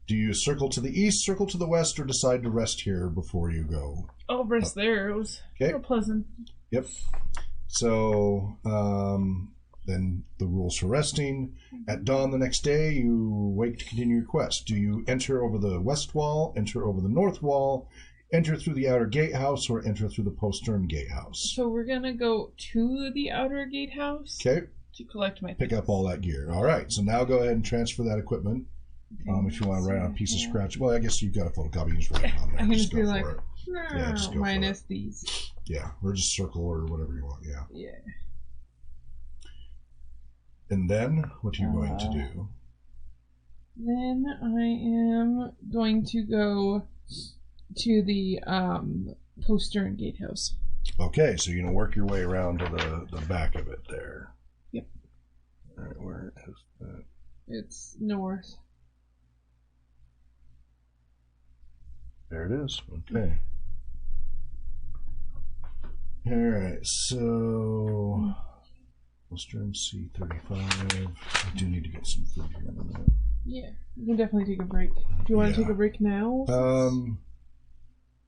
Do you circle to the east, circle to the west, or decide to rest here before you go? I'll rest there. It was real pleasant. Yep. So then the rules for resting. At dawn the next day, you wake to continue your quest. Do you enter over the west wall, enter over the north wall, enter through the outer gatehouse, or enter through the postern gatehouse? So we're going to go to the outer gatehouse. Okay. To collect my Pick up all that gear. All right. So now go ahead and transfer that equipment. If you want to write on a piece of scratch. Well, I guess you've got a photocopy. You just write it on there. I'm going just to be go like, for it. no, just go minus for it. these. Yeah. Or just circle or whatever you want. Yeah. Yeah. And then, what are you going to do? Then I am going to go to the postern gatehouse. Okay, so you're going to work your way around to the back of it there. Yep. All right, where is that? It's north. There it is. Okay. All right, so Western C35. I do need to get some food here in a minute. Yeah, we can definitely take a break. Do you want to take a break now?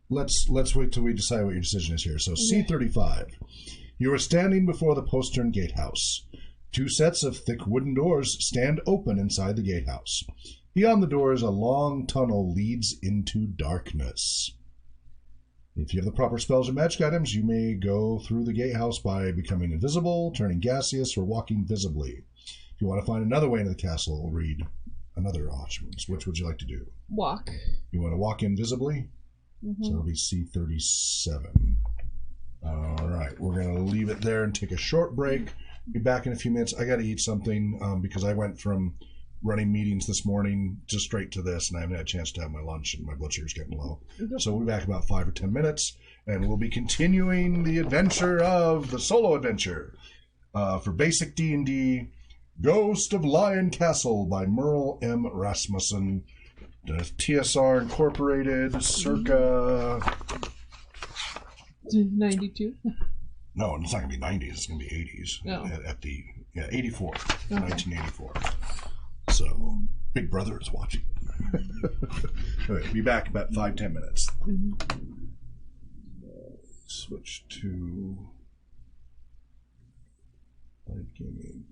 Let's wait till we decide what your decision is here. So Okay. C35. You are standing before the postern gatehouse. 2 sets of thick wooden doors stand open inside the gatehouse. Beyond the doors, a long tunnel leads into darkness. If you have the proper spells or magic items, you may go through the gatehouse by becoming invisible, turning gaseous, or walking visibly. If you want to find another way into the castle, read another options. Which would you like to do? Walk. You want to walk invisibly? Mm-hmm. So it'll be C37. All right, we're going to leave it there and take a short break. Be back in a few minutes. I got to eat something because I went from running meetings this morning just straight to this, and I haven't had a chance to have my lunch, and my blood sugar's getting low. So we'll be back in about 5 or 10 minutes, and we'll be continuing the adventure of the solo adventure for basic D&D, Ghost of Lion Castle by Merle M. Rasmussen. TSR Incorporated, circa... 92? No, it's not going to be 90s. It's going to be 80s. No. At the 84, Okay. 1984. So, Big Brother is watching. Okay, be back in about 5-10 minutes. Mm-hmm. Switch to live gaming.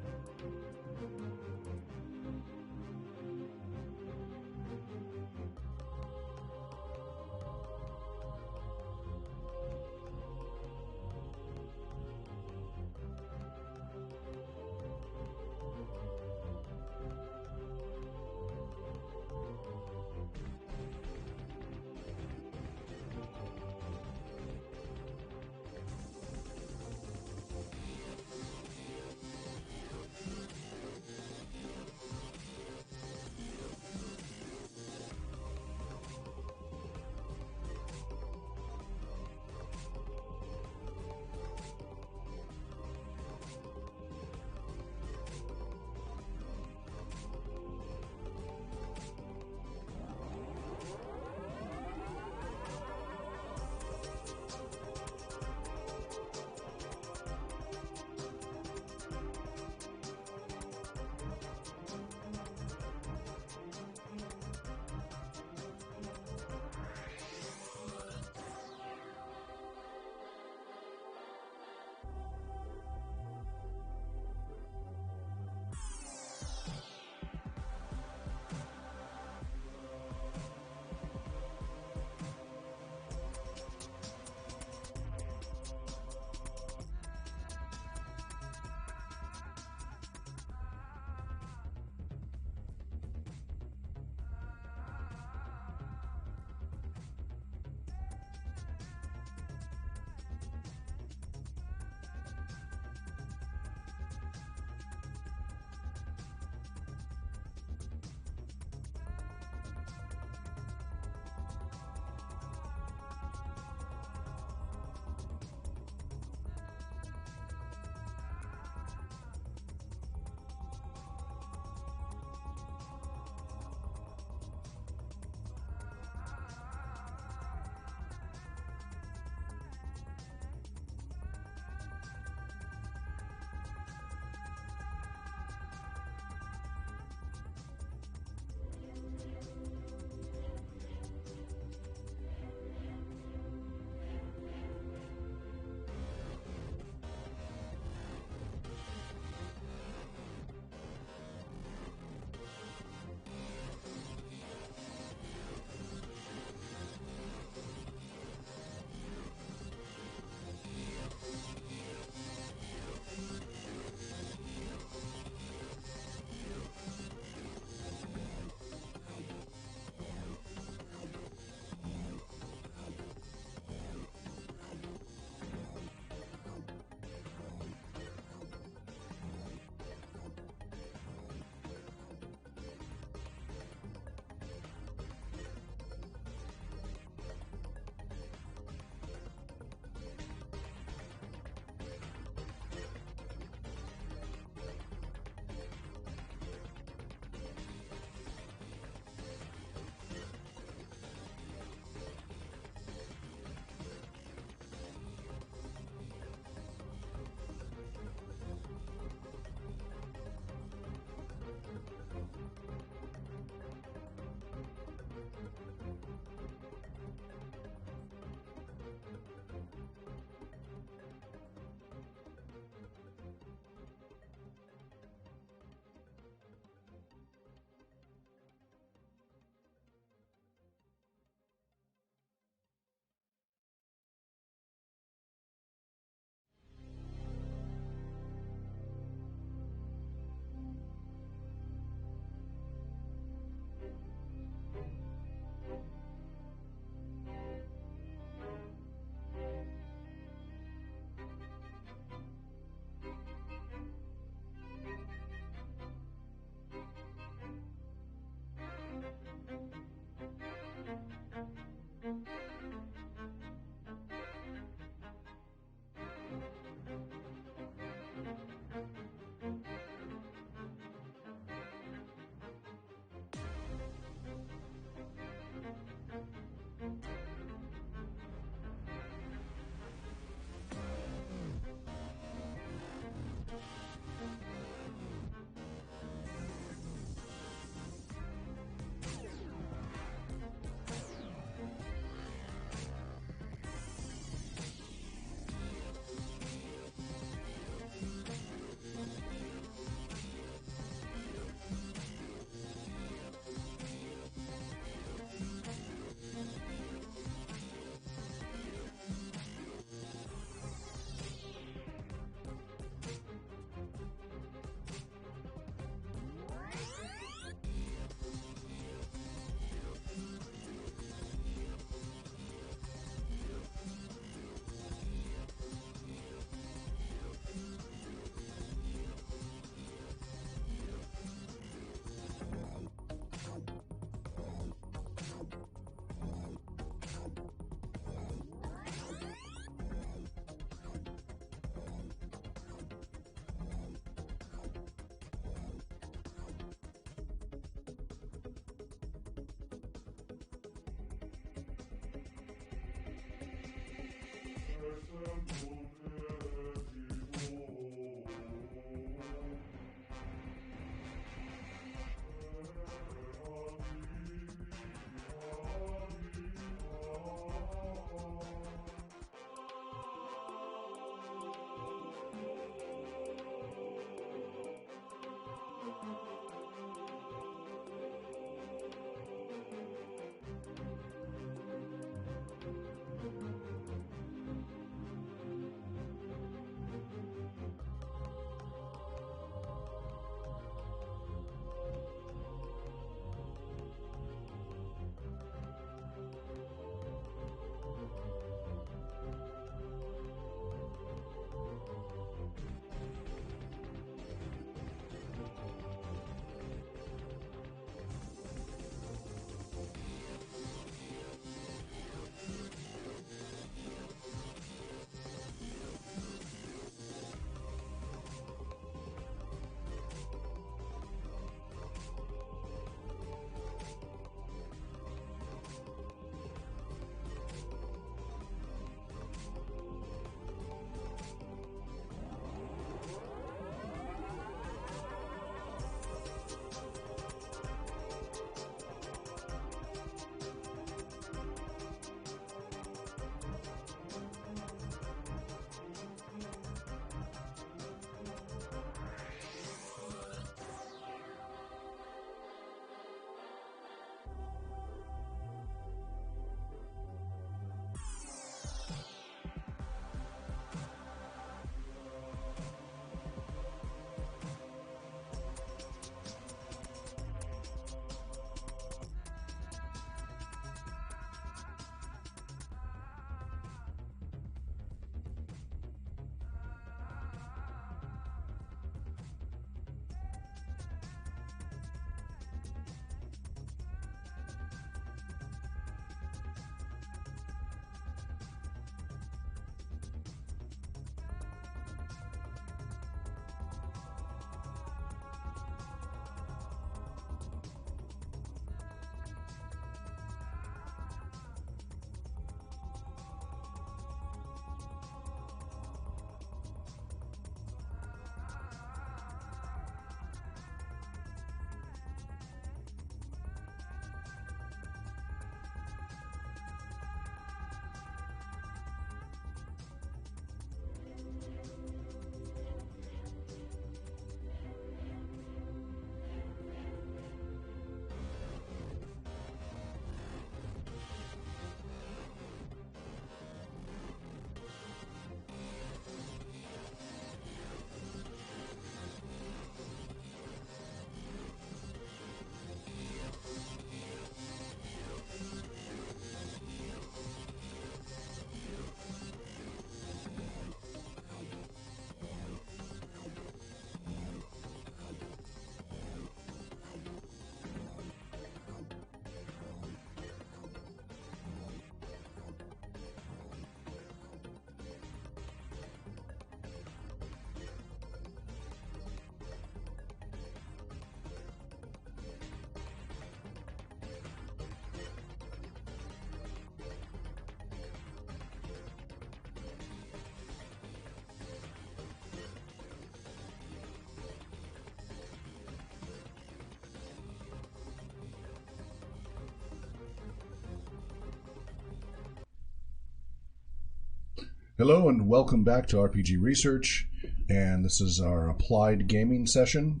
Hello and welcome back to RPG Research, and this is our applied gaming session.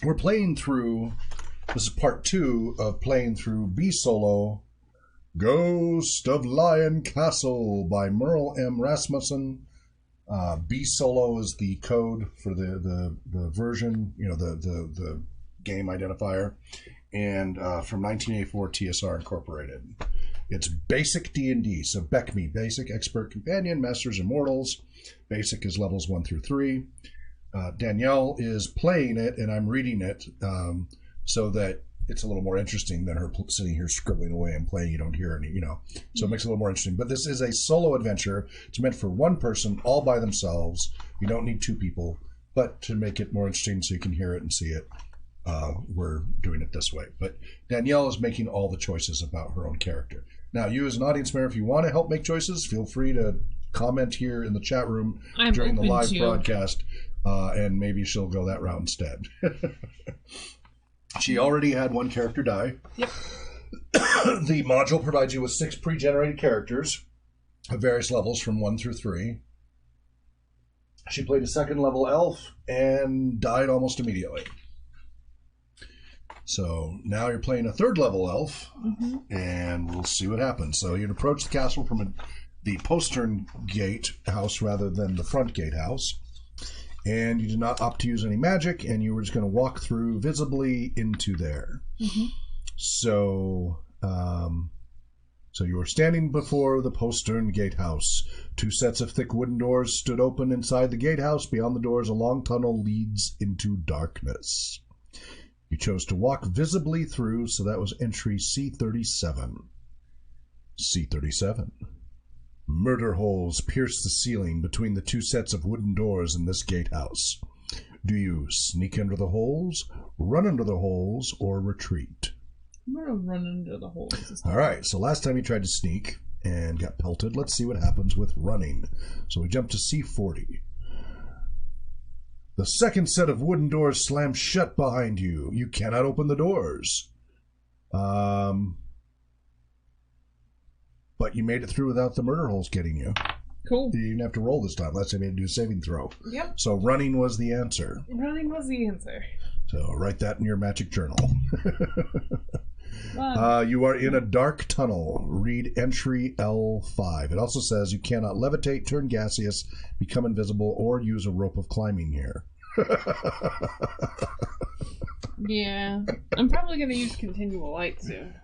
We're playing through, this is part 2 of playing through B Solo, Ghost of Lion Castle by Merle M. Rasmussen. B Solo is the code for the version, the game identifier, and from 1984 TSR Incorporated. It's basic D&D, so BECMI, Basic, Expert, Companion, Masters, Immortals. Basic is levels 1 through 3. Danielle is playing it, and I'm reading it so that it's a little more interesting than her sitting here scribbling away and playing. You don't hear any, So it makes it a little more interesting. But this is a solo adventure. It's meant for one person, all by themselves. You don't need 2 people. But to make it more interesting so you can hear it and see it, we're doing it this way. But Danielle is making all the choices about her own character. Now, you as an audience member, if you want to help make choices, feel free to comment here in the chat room during the live broadcast, and maybe she'll go that route instead. She already had one character die. Yep. The module provides you with 6 pre-generated characters of various levels from 1 through 3. She played a 2nd level elf and died almost immediately. So now you're playing a 3rd level elf, and we'll see what happens. So you'd approach the castle from the postern gate house rather than the front gate house. And you did not opt to use any magic, and you were just going to walk through visibly into there. So you were standing before the postern gatehouse. 2 sets of thick wooden doors stood open inside the gatehouse. Beyond the doors, a long tunnel leads into darkness. You chose to walk visibly through, so that was entry C37. C37. Murder holes pierce the ceiling between the 2 sets of wooden doors in this gatehouse. Do you sneak under the holes, run under the holes, or retreat? I'm gonna run under the holes. All right, so last time you tried to sneak and got pelted. Let's see what happens with running. So we jump to C40. The 2nd set of wooden doors slams shut behind you. You cannot open the doors. But you made it through without the murder holes getting you. Cool. You didn't have to roll this time. Last time you had to do a saving throw. Yep. So running was the answer. Running was the answer. So write that in your magic journal. You are in a dark tunnel. Read entry L5. It also says you cannot levitate, turn gaseous, become invisible, or use a rope of climbing here. Yeah. I'm probably going to use continual light soon.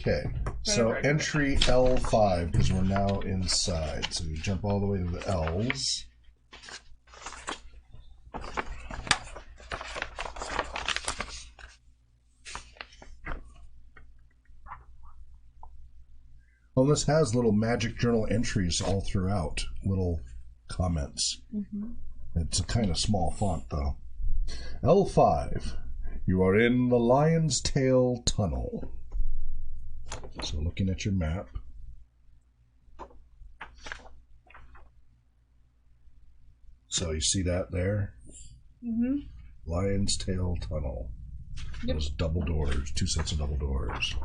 Okay, so entry L5, because we're now inside. So we jump all the way to the L's. Well, this has little magic journal entries all throughout, little comments. It's a kind of small font, though. L5, you are in the Lion's Tail Tunnel. So looking at your map. So you see that there? Lion's Tail Tunnel. Yep. Those double doors, 2 sets of double doors.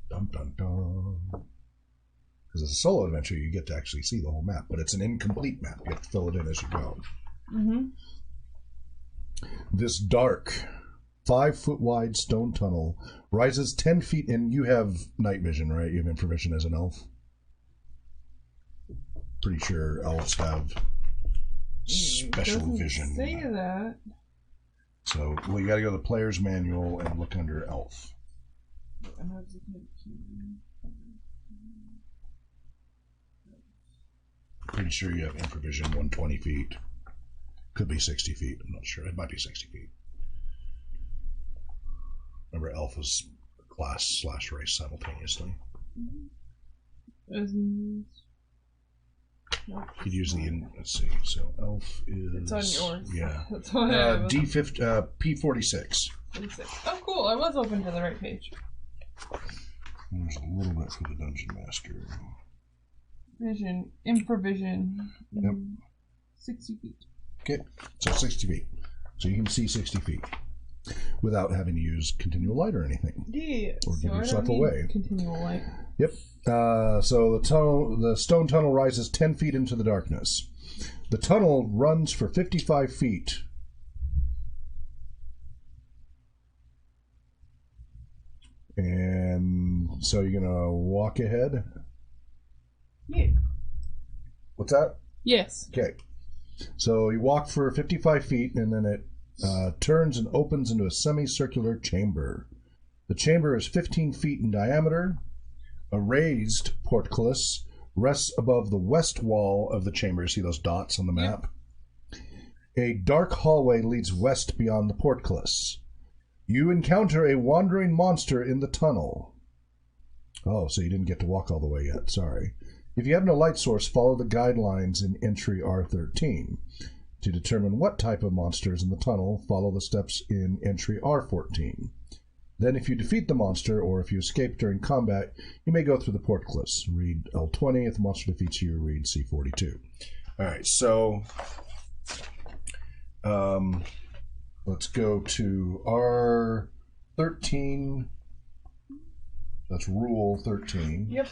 Dun dun dun. Because it's a solo adventure, you get to actually see the whole map, but it's an incomplete map. You have to fill it in as you go. This dark, 5-foot wide stone tunnel rises 10 feet, and you have night vision, right? You have infravision as an elf. Pretty sure elves have special vision. Say that. So, well, you got to go to the player's manual and look under elf. Pretty sure you have infravision 120 feet. Could be 60 feet. I'm not sure. It might be 60 feet. Remember, elf is class/race simultaneously. Could use the let's see. So elf is. It's on yours. Yeah. That's what I have. D50, P46. 46. Oh, cool. I was open to the right page. There's a little bit for the dungeon master. Vision. Infravision. Yep. 60 feet. Okay, so 60 feet. So you can see 60 feet. without having to use continual light or anything. Yeah. Or give So I yourself don't need away. continual light. Yep. So the stone tunnel rises 10 feet into the darkness. The tunnel runs for 55 feet. And so you're going to walk ahead? Yeah. What's that? Yes. Okay. So you walk for 55 feet, and then it turns and opens into a semicircular chamber. The chamber is 15 feet in diameter. A raised portcullis rests above the west wall of the chamber. You see those dots on the map? Yep. A dark hallway leads west beyond the portcullis. You encounter a wandering monster in the tunnel. Oh, so you didn't get to walk all the way yet. Sorry. If you have no light source, follow the guidelines in entry R13. To determine what type of monster is in the tunnel, follow the steps in entry R14. Then if you defeat the monster, or if you escape during combat, you may go through the portcullis. Read L20. If the monster defeats you, read C42. All right, so let's go to R13. That's Rule 13. Yep.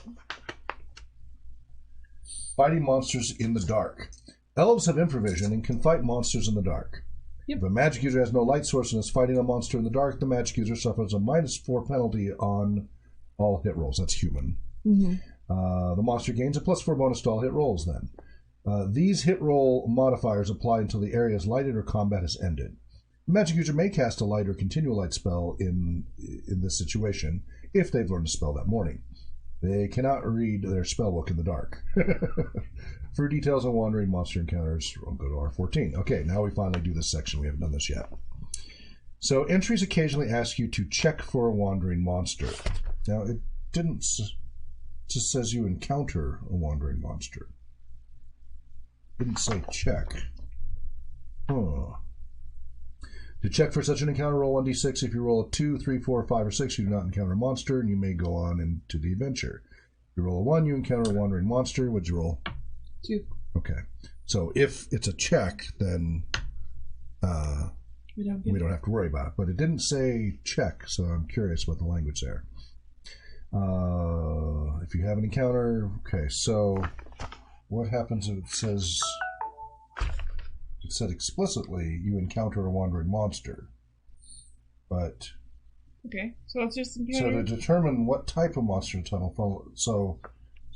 Fighting monsters in the dark. Elves have infravision and can fight monsters in the dark. Yep. If a magic user has no light source and is fighting a monster in the dark, the magic user suffers a -4 penalty on all hit rolls. That's human. Mm-hmm. The monster gains a +4 bonus to all hit rolls then. These hit roll modifiers apply until the area is lighted or combat has ended. The magic user may cast a light or continual light spell in this situation if they've learned a spell that morning. They cannot read their spellbook in the dark. For details on wandering monster encounters, we'll go to R14. Okay, now we finally do this section. We haven't done this yet. So entries occasionally ask you to check for a wandering monster. Now, it didn't... It just says you encounter a wandering monster. It didn't say check. Huh. To check for such an encounter, roll 1d6. If you roll a 2, 3, 4, 5, or 6, you do not encounter a monster, and you may go on into the adventure. If you roll a 1, you encounter a wandering monster. What'd you roll? 2. Okay. So if it's a check, then we don't have to worry about it. But it didn't say check, so I'm curious about the language there. If you have an encounter... Okay, so what happens if it says... It said explicitly you encounter a wandering monster. But... Okay, so it's just So encounter. to determine what type of monster the tunnel follow... So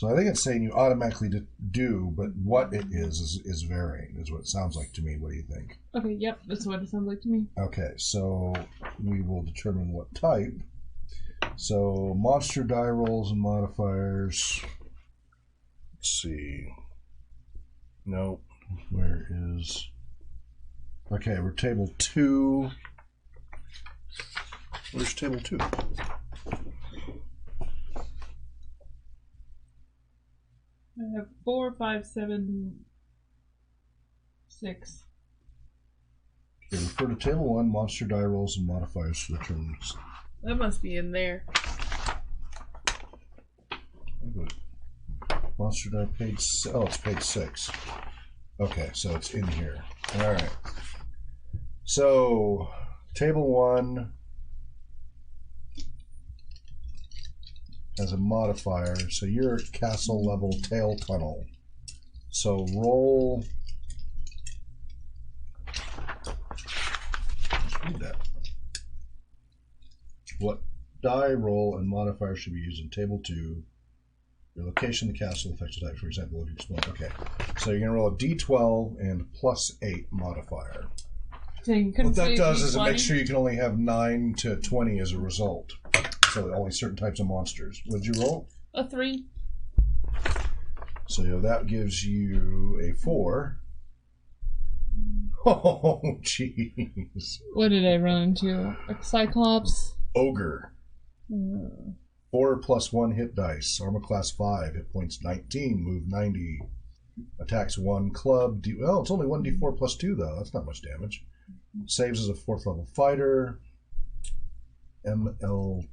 I think it's saying you automatically do, but what it is varying, is what it sounds like to me. What do you think? Okay, yep, that's what it sounds like to me. Okay, so we will determine what type. So monster die rolls and modifiers. Let's see. Nope. Where is... Okay, we're table 2. Where's table 2? I have 4, 5, 7, 6. Okay, refer to table 1, monster die rolls and modifiers for the terms. That must be in there. Monster die page... Oh, it's page 6. Okay, so it's in here. Alright. So, table 1 has a modifier. So you're at castle level tail tunnel. So roll... Let's read that. What die roll and modifier should be used in table 2? Your location, the castle, effective type, for example, if you explode. Okay, so you're going to roll a d12 and +8 modifier. So you What that say does is it D20? makes sure you can only have 9 to 20 as a result. So only certain types of monsters. What did you roll? A 3. So that gives you a 4. Oh, jeez. What did I run into? A Cyclops? Ogre. 4 + 1 hit dice. Armor class 5. Hit points 19. Move 90. Attacks 1. Club. Well, it's only 1d4 + 2, though. That's not much damage. Saves as a 4th level fighter. ML10.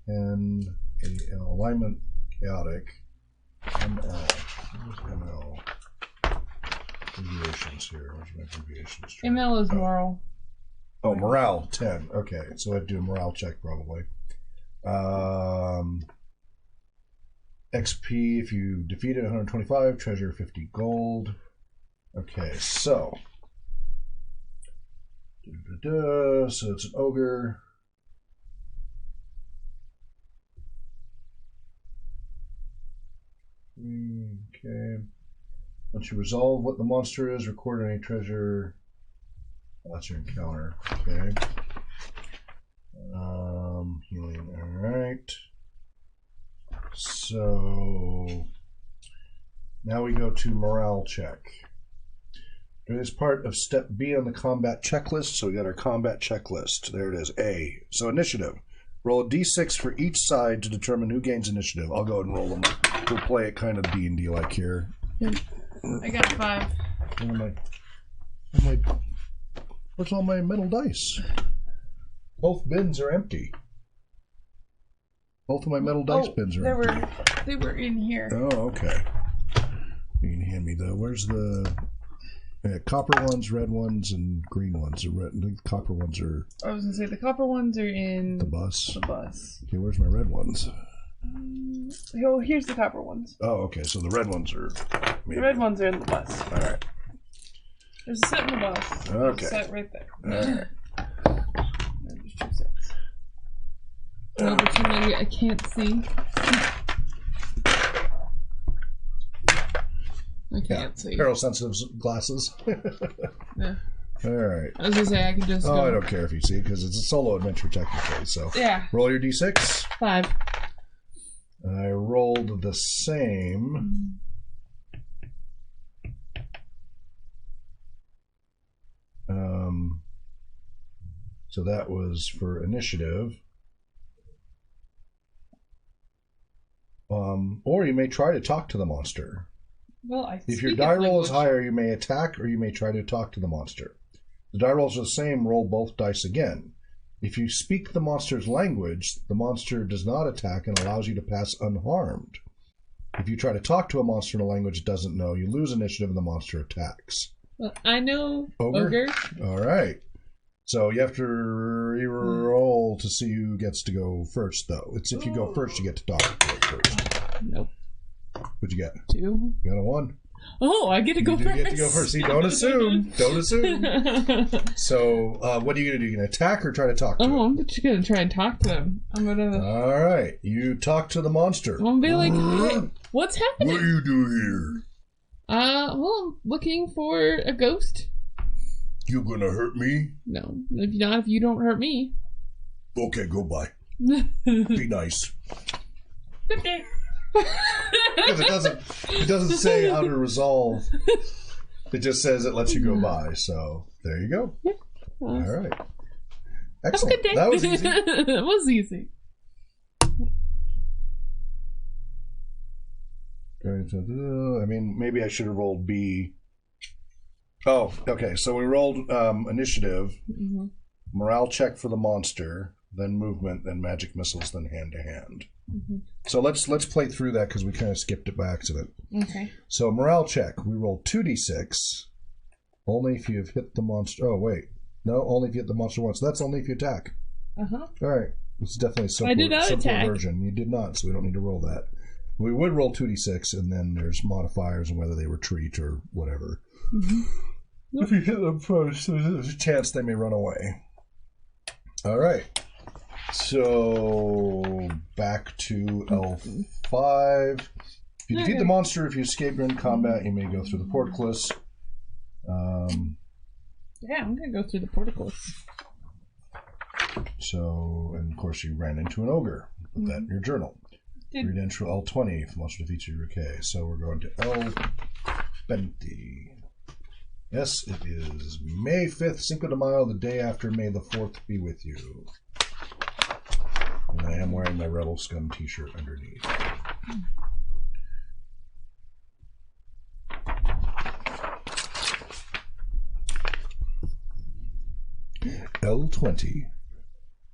AL. Alignment. Chaotic. ML. Where's ML? Abbreviations here. Where's my abbreviations? ML is moral. Oh, morale 10. Okay, so I'd do a morale check probably. XP if you defeat it, 125. Treasure 50 gold. Okay, so. So it's an ogre. Okay. Once you resolve what the monster is, record any treasure. Oh, that's your encounter. Okay. Healing. Alright. So now we go to morale check. It is part of step B on the combat checklist, so we got our combat checklist. There it is, A. So initiative. Roll a d6 for each side to determine who gains initiative. I'll go ahead and roll them. We'll play it kind of D&D like here. I got 5. Where's all my metal dice? Both bins are empty. Both of my metal dice bins are empty. They were in here. Oh, okay. You can hand me the. Where's the copper ones, red ones, and green ones? The copper ones are. I was gonna say the copper ones are in the bus. The bus. Okay, where's my red ones? Oh, here's the copper ones. Oh, okay. So the red ones are. Maybe. The red ones are in the bus. All right. There's a set in the bus. Okay. There's a set right there. All right. There's 2 sets. Oh, but you know, I can't see. I can't see. Peril sensitive glasses. Yeah. All right. I was gonna say I can just. Oh, go. I don't care if you see because it's a solo adventure technically. So yeah. Roll your d6. 5. I rolled the same. So that was for initiative. Or you may try to talk to the monster. Well, if your die roll is higher, you may attack or you may try to talk to the monster. The die rolls are the same, roll both dice again. If you speak the monster's language, the monster does not attack and allows you to pass unharmed. If you try to talk to a monster in a language it doesn't know, you lose initiative and the monster attacks. Well, I know Ogre. All right. So you have to re-roll to see who gets to go first, though. It's if you go first, you get to talk to it first. Nope. What'd you get? 2. You got a 1. Oh, I get to go first. You get to go first. See, don't assume. Don't assume. So, what are you going to do? You going to attack or try to talk to it? I'm just going to try and talk to them. I'm going to... All right. You talk to the monster. I'm going to be like, hey, what's happening? What do you do here? Well, I'm looking for a ghost. You going to hurt me? No. If you don't hurt me. Okay, go by. Be nice. Okay. Because it doesn't say how to resolve. It just says it lets you go by. So there you go. Yeah. All right. Have a Excellent. good day. That was easy. That was easy. I mean, maybe I should have rolled B. Oh, okay. So we rolled initiative, morale check for the monster, then movement, then magic missiles, then hand to hand. So let's play through that because we kind of skipped it by accident. Okay. So morale check. We roll 2d6. Only if you've hit the monster. Oh wait, no. Only if you hit the monster once. That's only if you attack. All right. It's definitely a simpler version. You did not, so we don't need to roll that. We would roll 2d6, and then there's modifiers and whether they retreat or whatever. If you hit them first, there's a chance they may run away. All right. So back to L5. If you defeat the monster, if you escape during combat, you may go through the portcullis. Yeah, I'm going to go through the portcullis. So, and of course, you ran into an ogre. Put that in your journal. Read entry L20 if the monster defeats you. Okay, so we're going to L20. Yes, it is May 5th, Cinco de Mayo, the day after May the 4th be with you. And I am wearing my Rebel Scum t-shirt underneath. L20.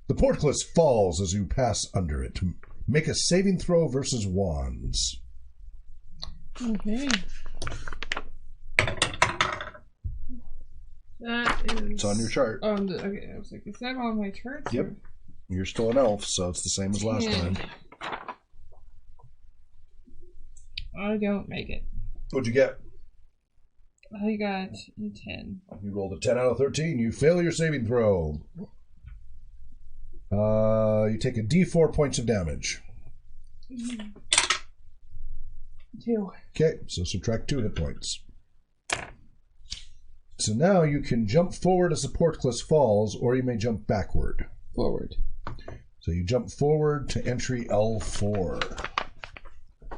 The portcullis falls as you pass under it. Make a saving throw versus wands. Okay. That is. It's on your chart. Okay, I was like, is that on my charts? Yep. or- You're still an elf, so it's the same as last time. I don't make it. What'd you get? I got a 10. You rolled a 10 out of 13. You fail your saving throw. You take a d4 points of damage. 2. Okay, so subtract 2 hit points. So now you can jump forward as the portcullis falls, or you may jump backward. Forward. So you jump forward to entry L4.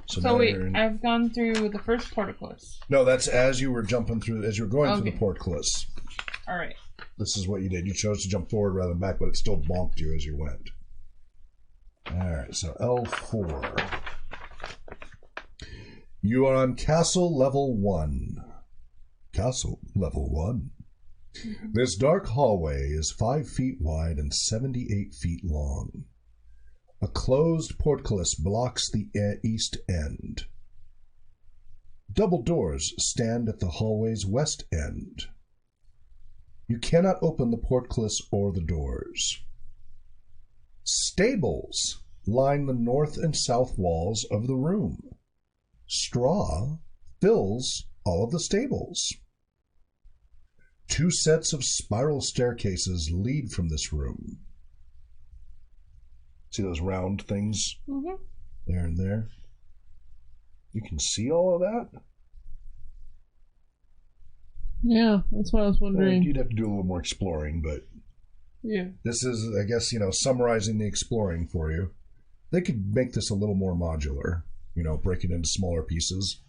So wait, I've gone through the first portcullis. No, that's as you were jumping through, as you were going through the portcullis. All right. This is what you did. You chose to jump forward rather than back, but it still bonked you as you went. All right, so L4. You are on Castle Level 1. Castle Level 1. This dark hallway is 5 feet wide and 78 feet long. A closed portcullis blocks the east end. Double doors stand at the hallway's west end. You cannot open the portcullis or the doors. Stables line the north and south walls of the room. Straw fills all of the stables. 2 sets of spiral staircases lead from this room. See those round things? Mm-hmm. There and there. You can see all of that? Yeah, that's what I was wondering. You'd have to do a little more exploring, but Yeah. this is, I guess, summarizing the exploring for you. They could make this a little more modular, break it into smaller pieces.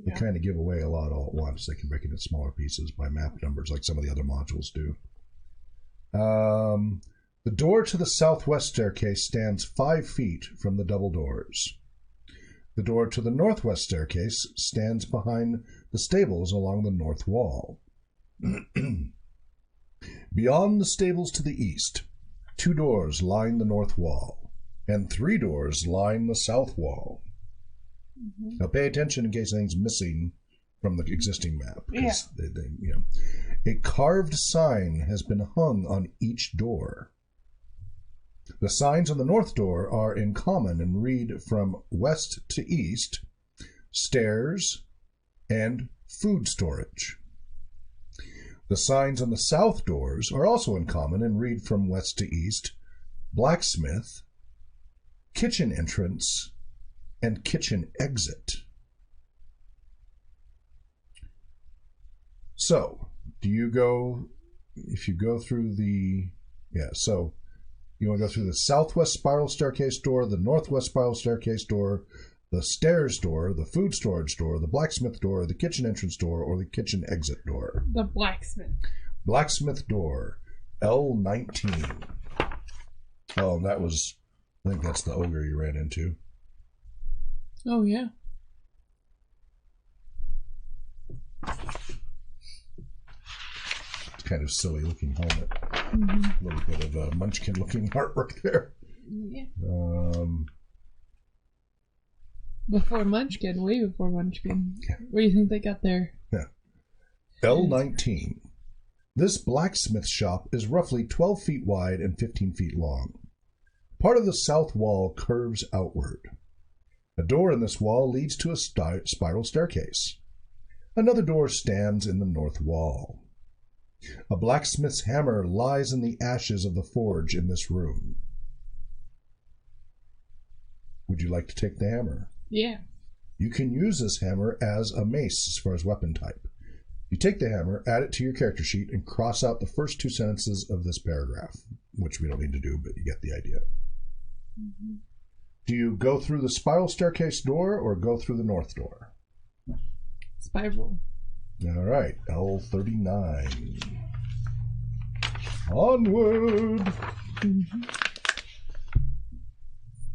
They kind of give away a lot all at once. They can break it into smaller pieces by map numbers like some of the other modules do. The door to the southwest staircase stands 5 feet from the double doors. The door to the northwest staircase stands behind the stables along the north wall. Beyond the stables to the east, 2 doors line the north wall, and 3 doors line the south wall. Mm-hmm. Now pay attention in case anything's missing from the existing map. Yeah. A carved sign has been hung on each door. The signs on the north door are in common and read from west to east, stairs, and food storage. The signs on the south doors are also in common and read from west to east, blacksmith, kitchen entrance, and kitchen exit. So, if you go through so you want to go through the southwest spiral staircase door, the northwest spiral staircase door, the stairs door, the food storage door, the blacksmith door, the kitchen entrance door, or the kitchen exit door. The blacksmith. Blacksmith door, L19. Oh, and I think that's the ogre you ran into. Oh, yeah. It's kind of silly looking helmet. Mm-hmm. A little bit of a Munchkin looking artwork there. Yeah. Before Munchkin, way before Munchkin. What do you think they got there? Yeah. L19. This blacksmith shop is roughly 12 feet wide and 15 feet long. Part of the south wall curves outward. A door in this wall leads to a spiral staircase. Another door stands in the north wall. A blacksmith's hammer lies in the ashes of the forge in this room. Would you like to take the hammer? Yeah. You can use this hammer as a mace as far as weapon type. You take the hammer, add it to your character sheet, and cross out the first 2 sentences of this paragraph, which we don't need to do, but you get the idea. Mm-hmm. Do you go through the spiral staircase door or go through the north door? Spiral. All right, L39. Onward! Mm-hmm.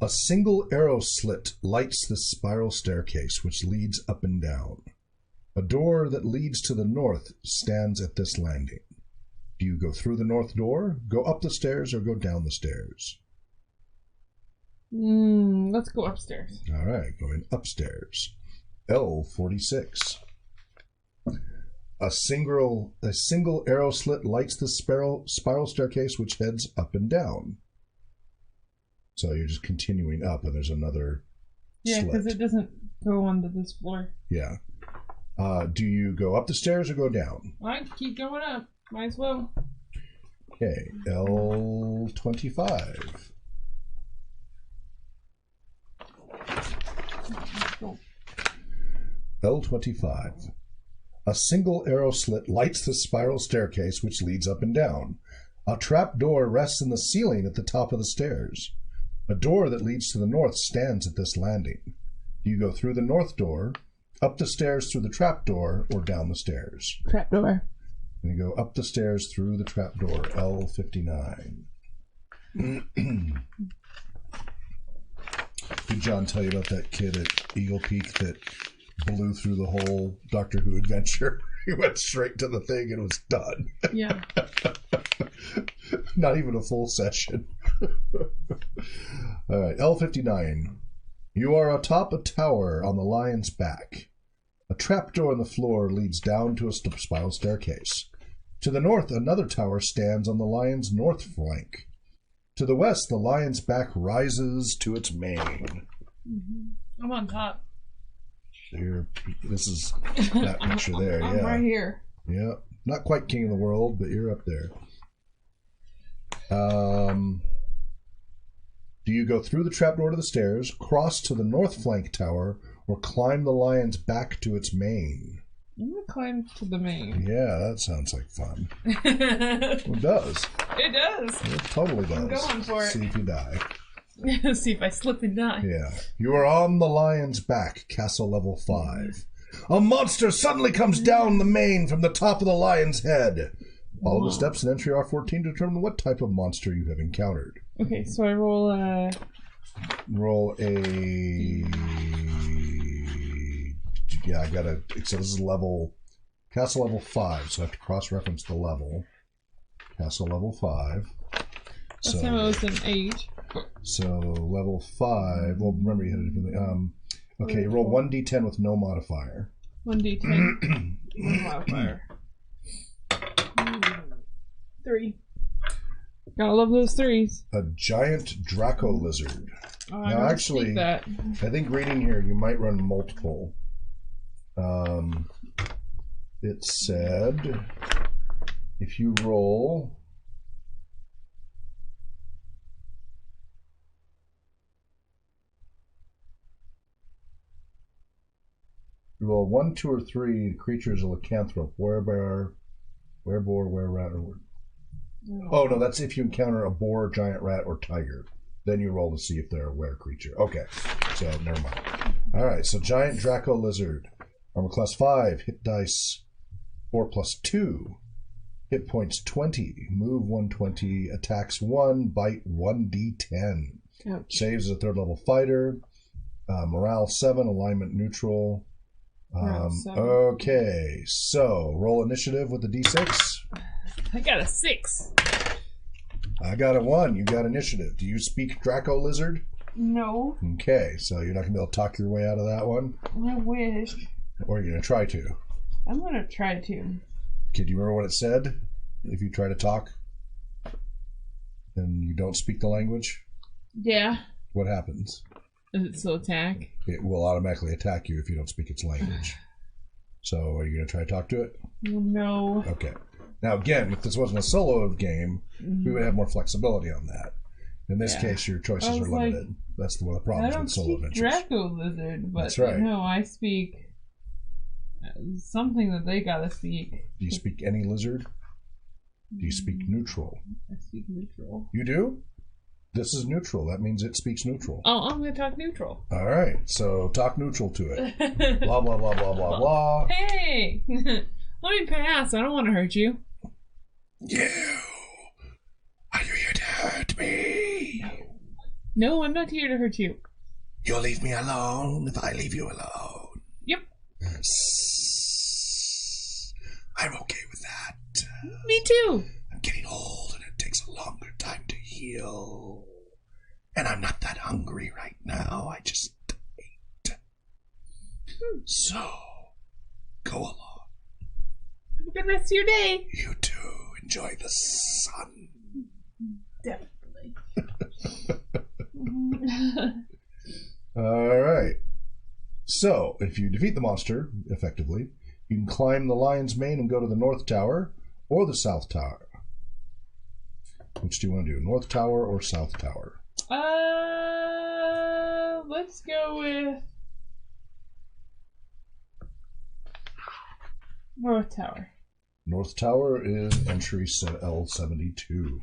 A single arrow slit lights the spiral staircase, which leads up and down. A door that leads to the north stands at this landing. Do you go through the north door, go up the stairs, or go down the stairs? Let's go upstairs. All right, going upstairs. L46. A single arrow slit lights the spiral staircase, which heads up and down. So you're just continuing up, and there's another Yeah, slit. because it doesn't go onto this floor. Yeah. Do you go up the stairs or go down? I keep going up. Might as well. Okay, L25. L25. A single arrow slit lights the spiral staircase which leads up and down. A trap door rests in the ceiling at the top of the stairs. A door that leads to the north stands at this landing. Do you go through the north door, up the stairs through the trap door, or down the stairs? Trapdoor. And you go up the stairs through the trap door, L59. Did John tell you about that kid at Eagle Peak that blew through the whole Doctor Who adventure? He went straight to the thing and was done. Yeah. Not even a full session. All right, L59. You are atop a tower on the lion's back. A trapdoor in the floor leads down to a spiral staircase. To the north, another tower stands on the lion's north flank. To the west, the lion's back rises to its mane. Mm-hmm. I'm on top. This is that picture there, yeah. I'm right here. Yeah, not quite king of the world, but you're up there. Do you go through the trapdoor to the stairs, cross to the north flank tower, or climb the lion's back to its mane? I'm gonna climb to the main. Yeah, that sounds like fun. It does. It does. It totally does. I'm going for it. See if you die. See if I slip and die. Yeah. You are on the lion's back, castle level 5. A monster suddenly comes down the main from the top of the lion's head. Follow the steps in entry R14 to determine what type of monster you have encountered. Okay, so I roll a... Roll a... Yeah, I gotta... So this is level... Castle level 5, so I have to cross-reference the level. Castle level 5. Last time it was an 8. So level 5... Well, remember you had it differently. Okay, you roll 1d10 with no modifier. 1d10. No modifier. 3. Gotta love those 3s. A giant Draco lizard. Oh, Now, actually, that. I think reading here, you might run multiple. It said if you roll... You roll 1, 2, or 3, the creature is a lycanthrope. Werebear, wereboar, were-rat, or... Oh, no, that's if you encounter a boar, giant rat, or tiger. Then you roll to see if they're a were creature. Okay, so never mind. All right, so giant Draco lizard. Armor class 5, hit dice 4 plus 2. Hit points 20. Move 120. Attacks 1. Bite 1d10. Ouch. Saves as a 3rd level fighter. Morale 7. Alignment neutral. Okay, so roll initiative with the d6. I got a 6. I got a 1. You got initiative. Do you speak Draco lizard? No. Okay, so you're not going to be able to talk your way out of that one? I wish. Or you're going to try to? I'm gonna try to. Okay, do you remember what it said? If you try to talk and you don't speak the language? Yeah. What happens? Does it still attack? It will automatically attack you if you don't speak its language. So are you going to try to talk to it? No. Okay. Now, again, if this wasn't a solo game, we would have more flexibility on that. In this case, your choices are limited. That's one of the I problems don't with solo speak adventures. Draco lizard, but That's right. no, I speak something that they gotta speak. Do you speak any lizard? Do you speak neutral? I speak neutral. You do? This is neutral. That means it speaks neutral. Oh, I'm gonna talk neutral. All right. So talk neutral to it. Blah, blah, blah, blah, blah, blah. Hey! Let me pass. I don't want to hurt you. You! Are you here to hurt me? No, I'm not here to hurt you. You'll leave me alone if I leave you alone. Yep. I'm okay with that. Me too. I'm getting old and it takes a longer time to heal. And I'm not that hungry right now. I just ate. So, go along. Good rest of your day. You too. Enjoy the sun. Definitely. All right. So, if you defeat the monster effectively, you can climb the lion's mane and go to the North Tower or the South Tower. Which do you want to do? North Tower or South Tower? Let's go with North Tower. North Tower is entry L72.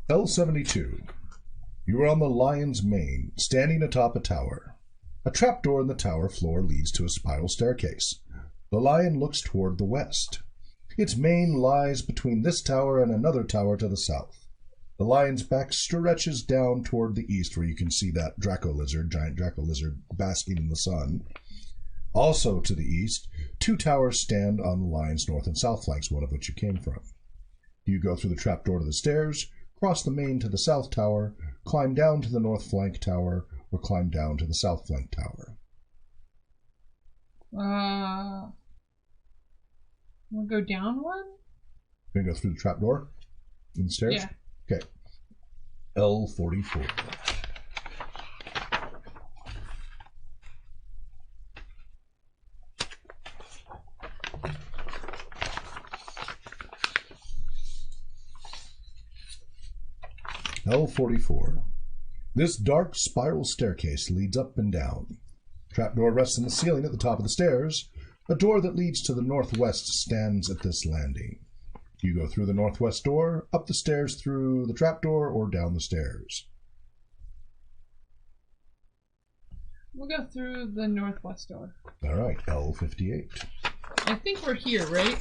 L72. You are on the lion's mane, standing atop a tower. A trapdoor in the tower floor leads to a spiral staircase. The lion looks toward the west. Its mane lies between this tower and another tower to the south. The lion's back stretches down toward the east, where you can see that giant Draco lizard, basking in the sun. Also to the east, two towers stand on the lion's north and south flanks, one of which you came from. You go through the trapdoor to the stairs, cross the mane to the south tower, climb down to the north flank tower, or climb down to the south flank tower. We'll go down one? You're going to go through the trapdoor in the stairs? Yeah. Okay. L44. L44. This dark spiral staircase leads up and down. Trapdoor rests in the ceiling at the top of the stairs. A door that leads to the northwest stands at this landing. You go through the northwest door, up the stairs through the trapdoor, or down the stairs. We'll go through the northwest door. All right, L58. I think we're here, right?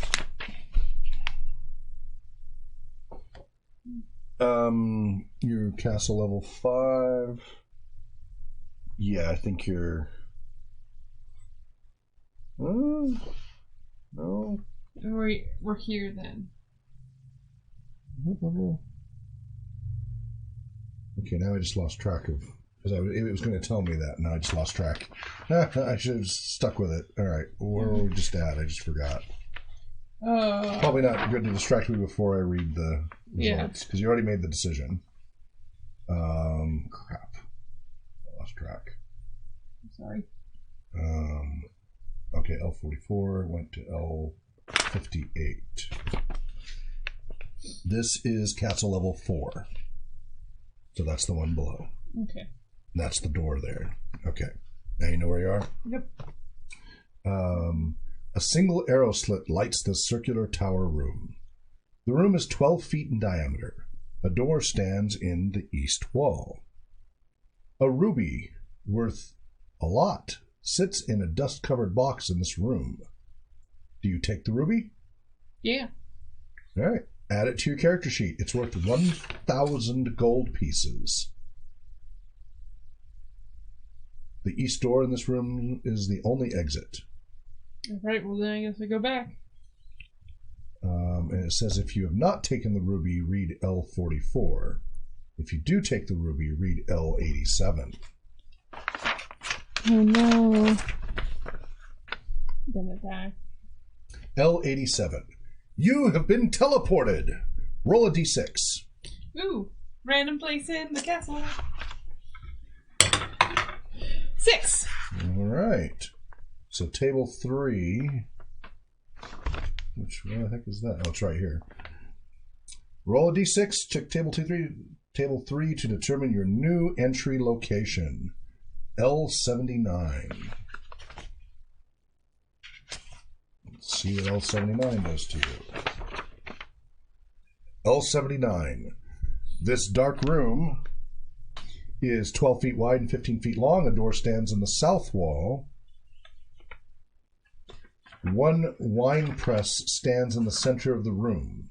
You're castle level 5. Yeah, I think you're... no. We're here then. What level? Okay, now I just lost track of... Because it was going to tell me that, and now I just lost track. I should have stuck with it. All right, where were we just at? I just forgot. Probably not good to distract me before I read the results, because you already made the decision. Crap. I lost track. I'm sorry. Okay, L44 went to L58. This is castle level 4. So that's the one below. Okay. That's the door there. Okay. Now you know where you are? Yep. A single arrow slit lights the circular tower room. The room is 12 feet in diameter. A door stands in the east wall. A ruby, worth a lot, sits in a dust-covered box in this room. Do you take the ruby? Yeah. All right. Add it to your character sheet. It's worth 1,000 gold pieces. The east door in this room is the only exit. All right, well then I guess I go back. And it says if you have not taken the ruby, read L44. If you do take the ruby, read L87. Oh no. I'm gonna die. L87. You have been teleported. Roll a d6. Ooh, random place in the castle. 6. All right. So table 3. Where the heck is that? Oh, it's right here. Roll a d6. Check table 3 to determine your new entry location. L79. Let's see what L79 does to you. L79. This dark room is 12 feet wide and 15 feet long. A door stands in the south wall. One wine press stands in the center of the room.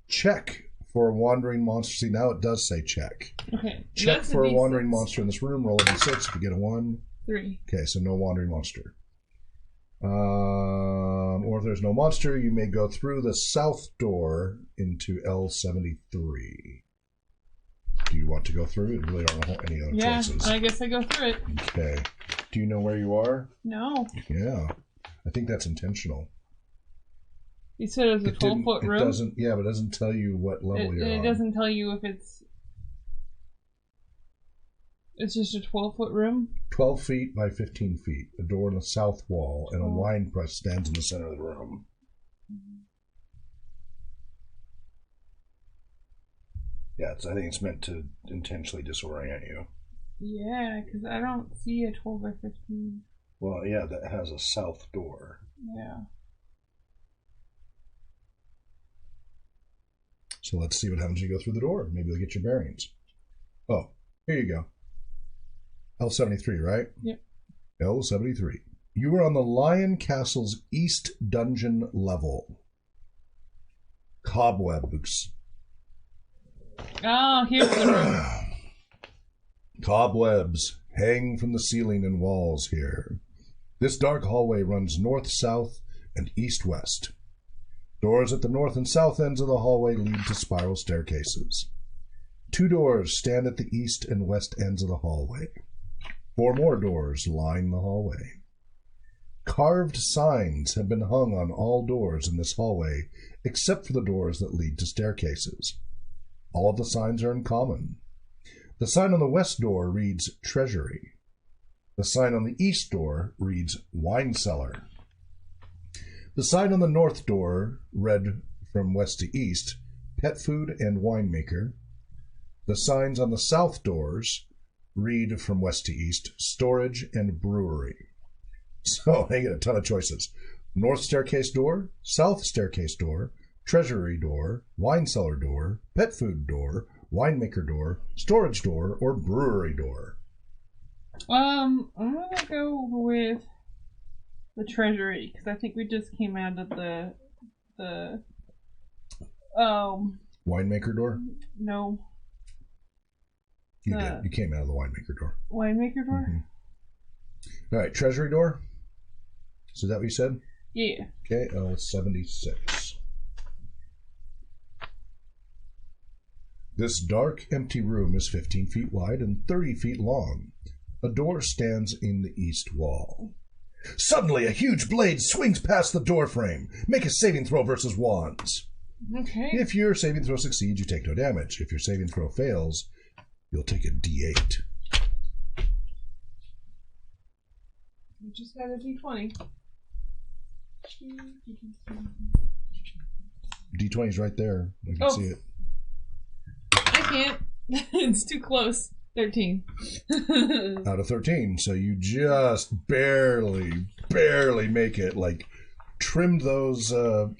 Check for a wandering monster. See, now it does say check. Okay. Check for a wandering monster in this room. Roll a d6. If you get a 1. 3. Okay, so no wandering monster. Or if there's no monster, you may go through the south door into L73. Do you want to go through it? You really don't have any other choices. I guess I go through it. Okay. Do you know where you are? No. Yeah. I think that's intentional. You said it was a 12-foot room? It doesn't, yeah, but it doesn't tell you what level you're on. It doesn't tell you if it's... It's just a 12-foot room? 12 feet by 15 feet. A door on the south wall and a wine press stands in the center of the room. Yeah, I think it's meant to intentionally disorient you. Yeah, because I don't see a 12 by 15. Well, yeah, that has a south door. Yeah. So let's see what happens when you go through the door. Maybe you'll get your bearings. Oh, here you go. L73, right? Yep. L73. You are on the Lion Castle's East Dungeon level. Cobwebs. Oh, here's the room. Cobwebs hang from the ceiling and walls here. This dark hallway runs north, south, and east-west. Doors at the north and south ends of the hallway lead to spiral staircases. 2 doors stand at the east and west ends of the hallway. 4 more doors line the hallway. Carved signs have been hung on all doors in this hallway, except for the doors that lead to staircases. All of the signs are in common. The sign on the west door reads Treasury. The sign on the east door reads Wine Cellar. The sign on the north door read from west to east, Pet Food and Winemaker. The signs on the south doors read from west to east, Storage and Brewery. So they get a ton of choices. North staircase door, south staircase door, treasury door, wine cellar door, pet food door, winemaker door, storage door, or brewery door. I'm gonna go with the treasury because I think we just came out of the winemaker door? No. You did. You came out of the winemaker door. Winemaker door? Mm-hmm. All right, treasury door. So is that what you said? Yeah. Okay, 76. This dark, empty room is 15 feet wide and 30 feet long. A door stands in the east wall. Suddenly, a huge blade swings past the door frame. Make a saving throw versus wands. Okay. If your saving throw succeeds, you take no damage. If your saving throw fails, you'll take a D8. We just got a D20. D20's right there. I can see it. I can't. It's too close. 13. Out of 13. So you just barely make it. Like, trimmed those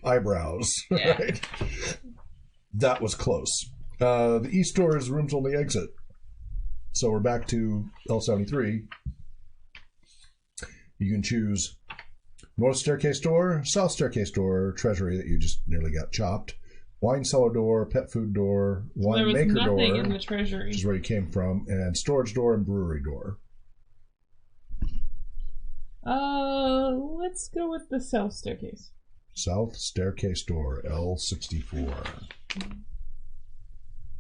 eyebrows. Yeah. Right? That was close. The east door is room's only exit. So we're back to L73. You can choose north staircase door, south staircase door, treasury that you just nearly got chopped, wine cellar door, pet food door, wine maker door, nothing in the treasury, which is where you came from, and storage door and brewery door. Let's go with the south staircase. South staircase door, L64.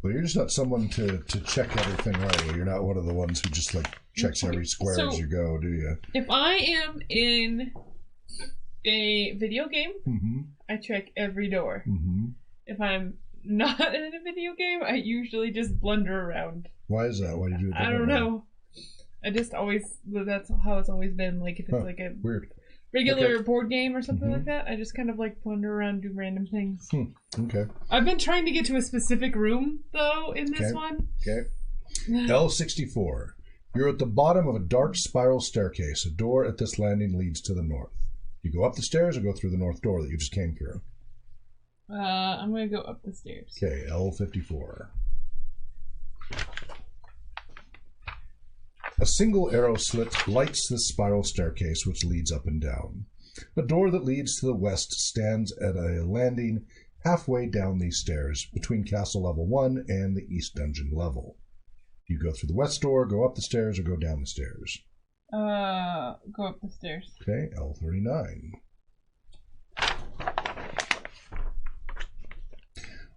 Well, you're just not someone to check everything right. You're not one of the ones who just like checks every square as you go, do you? If I am in a video game, I check every door. If I'm not in a video game, I usually just blunder around. Why is that? Why do you do it? I don't know. I just always, that's how it's always been. Like if it's like a weird regular board game or something like that, I just kind of like blunder around, do random things. Okay. I've been trying to get to a specific room though in this one. Okay. L64. You're at the bottom of a dark spiral staircase. A door at this landing leads to the north. You go up the stairs or go through the north door that you just came through? I'm going to go up the stairs. Okay, L54. A single arrow slit lights this spiral staircase which leads up and down. A door that leads to the west stands at a landing halfway down these stairs between Castle Level 1 and the East Dungeon level. You go through the west door, go up the stairs, or go down the stairs? Go up the stairs. Okay, L39.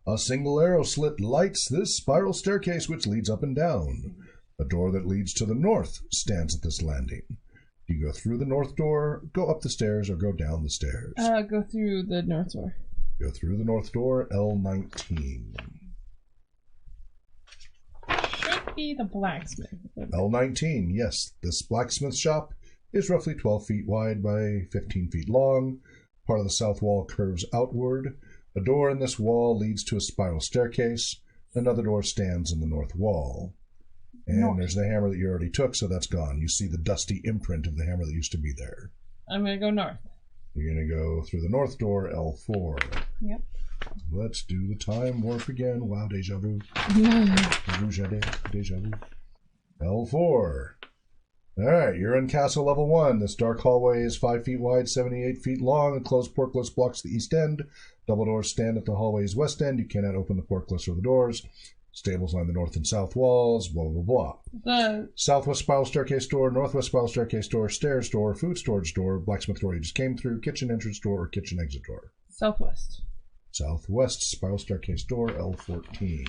A single arrow slit lights this spiral staircase which leads up and down. A door that leads to the north stands at this landing. Do you go through the north door, go up the stairs, or go down the stairs? Go through the north door. Go through the north door, L19. Should be the blacksmith. L19, yes. This blacksmith shop is roughly 12 feet wide by 15 feet long. Part of the south wall curves outward. A door in this wall leads to a spiral staircase. Another door stands in the north wall. And there's the hammer that you already took, so that's gone. You see the dusty imprint of the hammer that used to be there. I'm going to go north. You're going to go through the north door, L4. Yep. Let's do the time warp again. Wow, deja vu. Deja vu. L4. Alright, you're in castle level 1. This dark hallway is 5 feet wide, 78 feet long. A closed portcullis blocks the east end. Double doors stand at the hallway's west end. You cannot open the portcullis or the doors. Stables line the north and south walls, blah, blah, blah. The Southwest spiral staircase door, northwest spiral staircase door, stairs door, food storage door, blacksmith door you just came through, kitchen entrance door, or kitchen exit door. southwest. Southwest spiral staircase door, L14.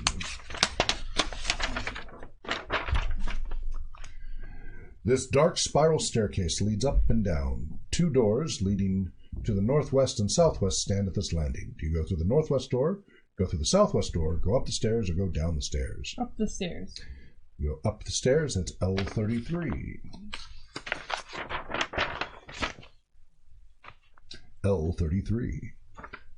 This dark spiral staircase leads up and down. 2 doors leading to the northwest and southwest stand at this landing. Do you go through the northwest door, go through the southwest door, go up the stairs, or go down the stairs? Up the stairs. You go up the stairs, that's L33. L33.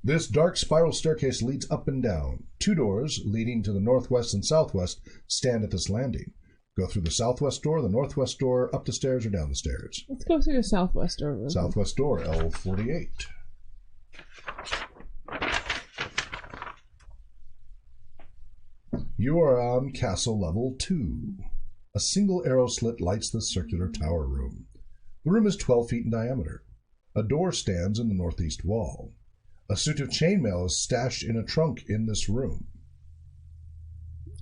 This dark spiral staircase leads up and down. 2 doors leading to the northwest and southwest stand at this landing. Go through the southwest door, the northwest door, up the stairs, or down the stairs. Let's go through the southwest door. Southwest door, L48. You are on castle level 2. A single arrow slit lights the circular tower room. The room is 12 feet in diameter. A door stands in the northeast wall. A suit of chainmail is stashed in a trunk in this room.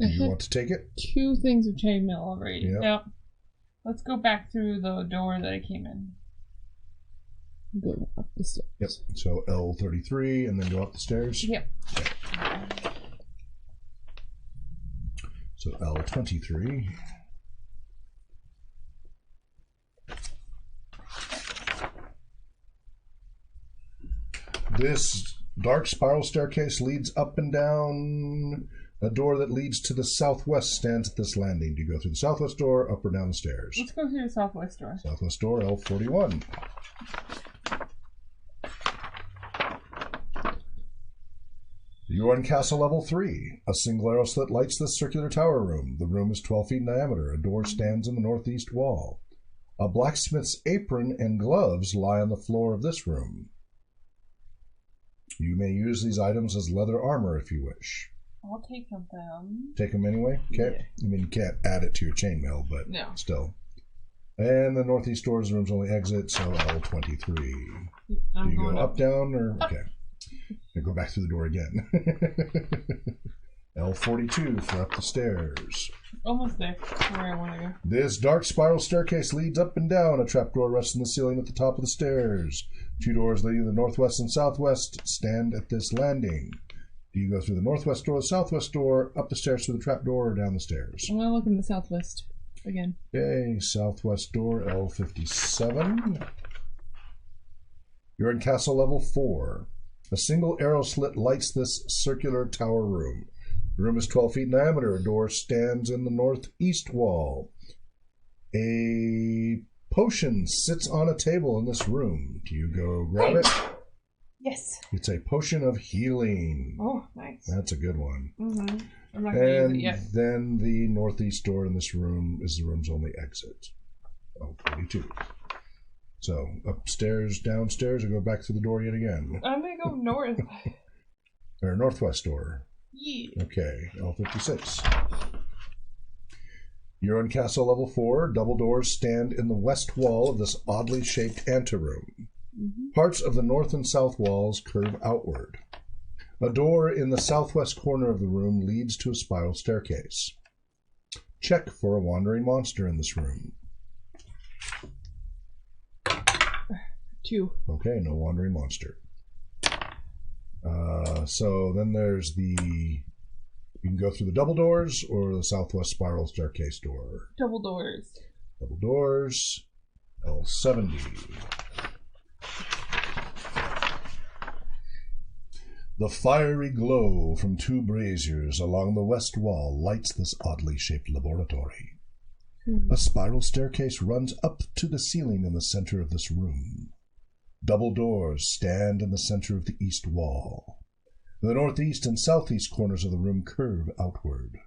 Do you want to take it? 2 things of chainmail already. Yep. Let's go back through the door that I came in. Go up the stairs. Yep. So L33 and then go up the stairs? Yep. So L23. This dark spiral staircase leads up and down. A door that leads to the southwest stands at this landing. Do you go through the southwest door, up or down the stairs? Let's go through the southwest door. Southwest door, L41. You are in castle level 3. A single arrow slit lights this circular tower room. The room is 12 feet in diameter. A door stands in the northeast wall. A blacksmith's apron and gloves lie on the floor of this room. You may use these items as leather armor if you wish. I'll take them. Take them anyway? Okay. Yeah. I mean, you can't add it to your chainmail, but no. Still. And the northeast door is the room's only exit, so L23. Do you go up, down, or... Okay. You go back through the door again. L42 for up the stairs. Almost there, where I want to go. This dark spiral staircase leads up and down. A trapdoor rests in the ceiling at the top of the stairs. 2 doors leading to the northwest and southwest stand at this landing. Do you go through the northwest door, the southwest door, up the stairs through the trapdoor, or down the stairs? I'm going to look in the southwest again. Okay, southwest door, L57. You're in castle level 4. A single arrow slit lights this circular tower room. The room is 12 feet in diameter. A door stands in the northeast wall. A potion sits on a table in this room. Do you go grab it? Yes. It's a potion of healing. Oh, nice. That's a good one. Mm-hmm. I'm not going to use it yet. Then the northeast door in this room is the room's only exit. Oh, 42. So, upstairs, downstairs, or go back through the door yet again? I'm going to go north. Or northwest door. Yeah. Okay, L56. You're on castle level 4. Double doors stand in the west wall of this oddly shaped anteroom. Mm-hmm. Parts of the north and south walls curve outward. A door in the southwest corner of the room leads to a spiral staircase. Check for a wandering monster in this room. 2. Okay, no wandering monster. So then there's the... You can go through the double doors or the southwest spiral staircase door. Double doors. Double doors. L70. The fiery glow from two braziers along the west wall lights this oddly shaped laboratory. A spiral staircase runs up to the ceiling in the center of this room. Double doors stand in the center of the east wall. The northeast and southeast corners of the room curve outward.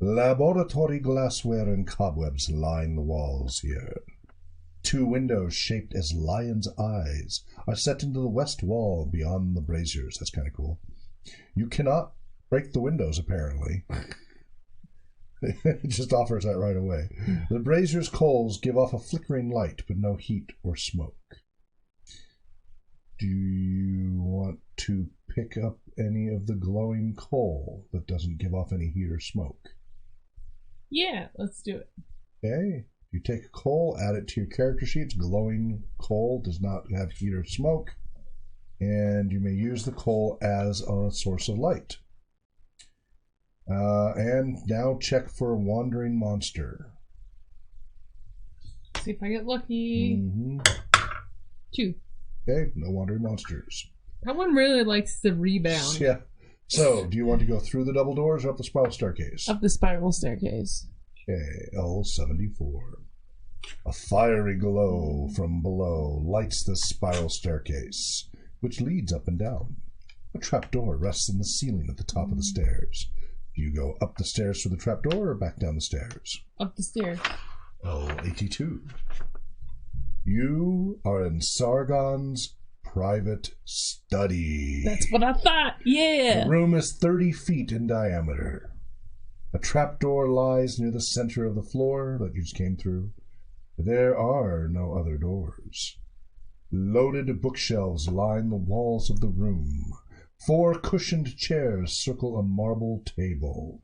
Laboratory glassware and cobwebs line the walls here. Two windows shaped as lions' eyes are set into the west wall beyond the braziers. That's kind of cool. You cannot break the windows, apparently. It just offers that right away. The braziers' coals give off a flickering light, but no heat or smoke. Do you want to pick up any of the glowing coal that doesn't give off any heat or smoke? Yeah, let's do it. Okay. You take a coal, add it to your character sheets. Glowing coal does not have heat or smoke. And you may use the coal as a source of light. And now check for a wandering monster. See if I get lucky. 2. Okay, no wandering monsters. That one really likes the rebound. Yeah. So, do you want to go through the double doors or up the spiral staircase? Up the spiral staircase. Okay, L74. A fiery glow from below lights the spiral staircase, which leads up and down. A trapdoor rests in the ceiling at the top of the stairs. Do you go up the stairs through the trapdoor or back down the stairs? Up the stairs. L82. You are in Sargon's private study. That's what I thought. Yeah. The room is 30 feet in diameter. A trapdoor lies near the center of the floor that you just came through. There are no other doors. Loaded bookshelves line the walls of the room. 4 cushioned chairs circle a marble table.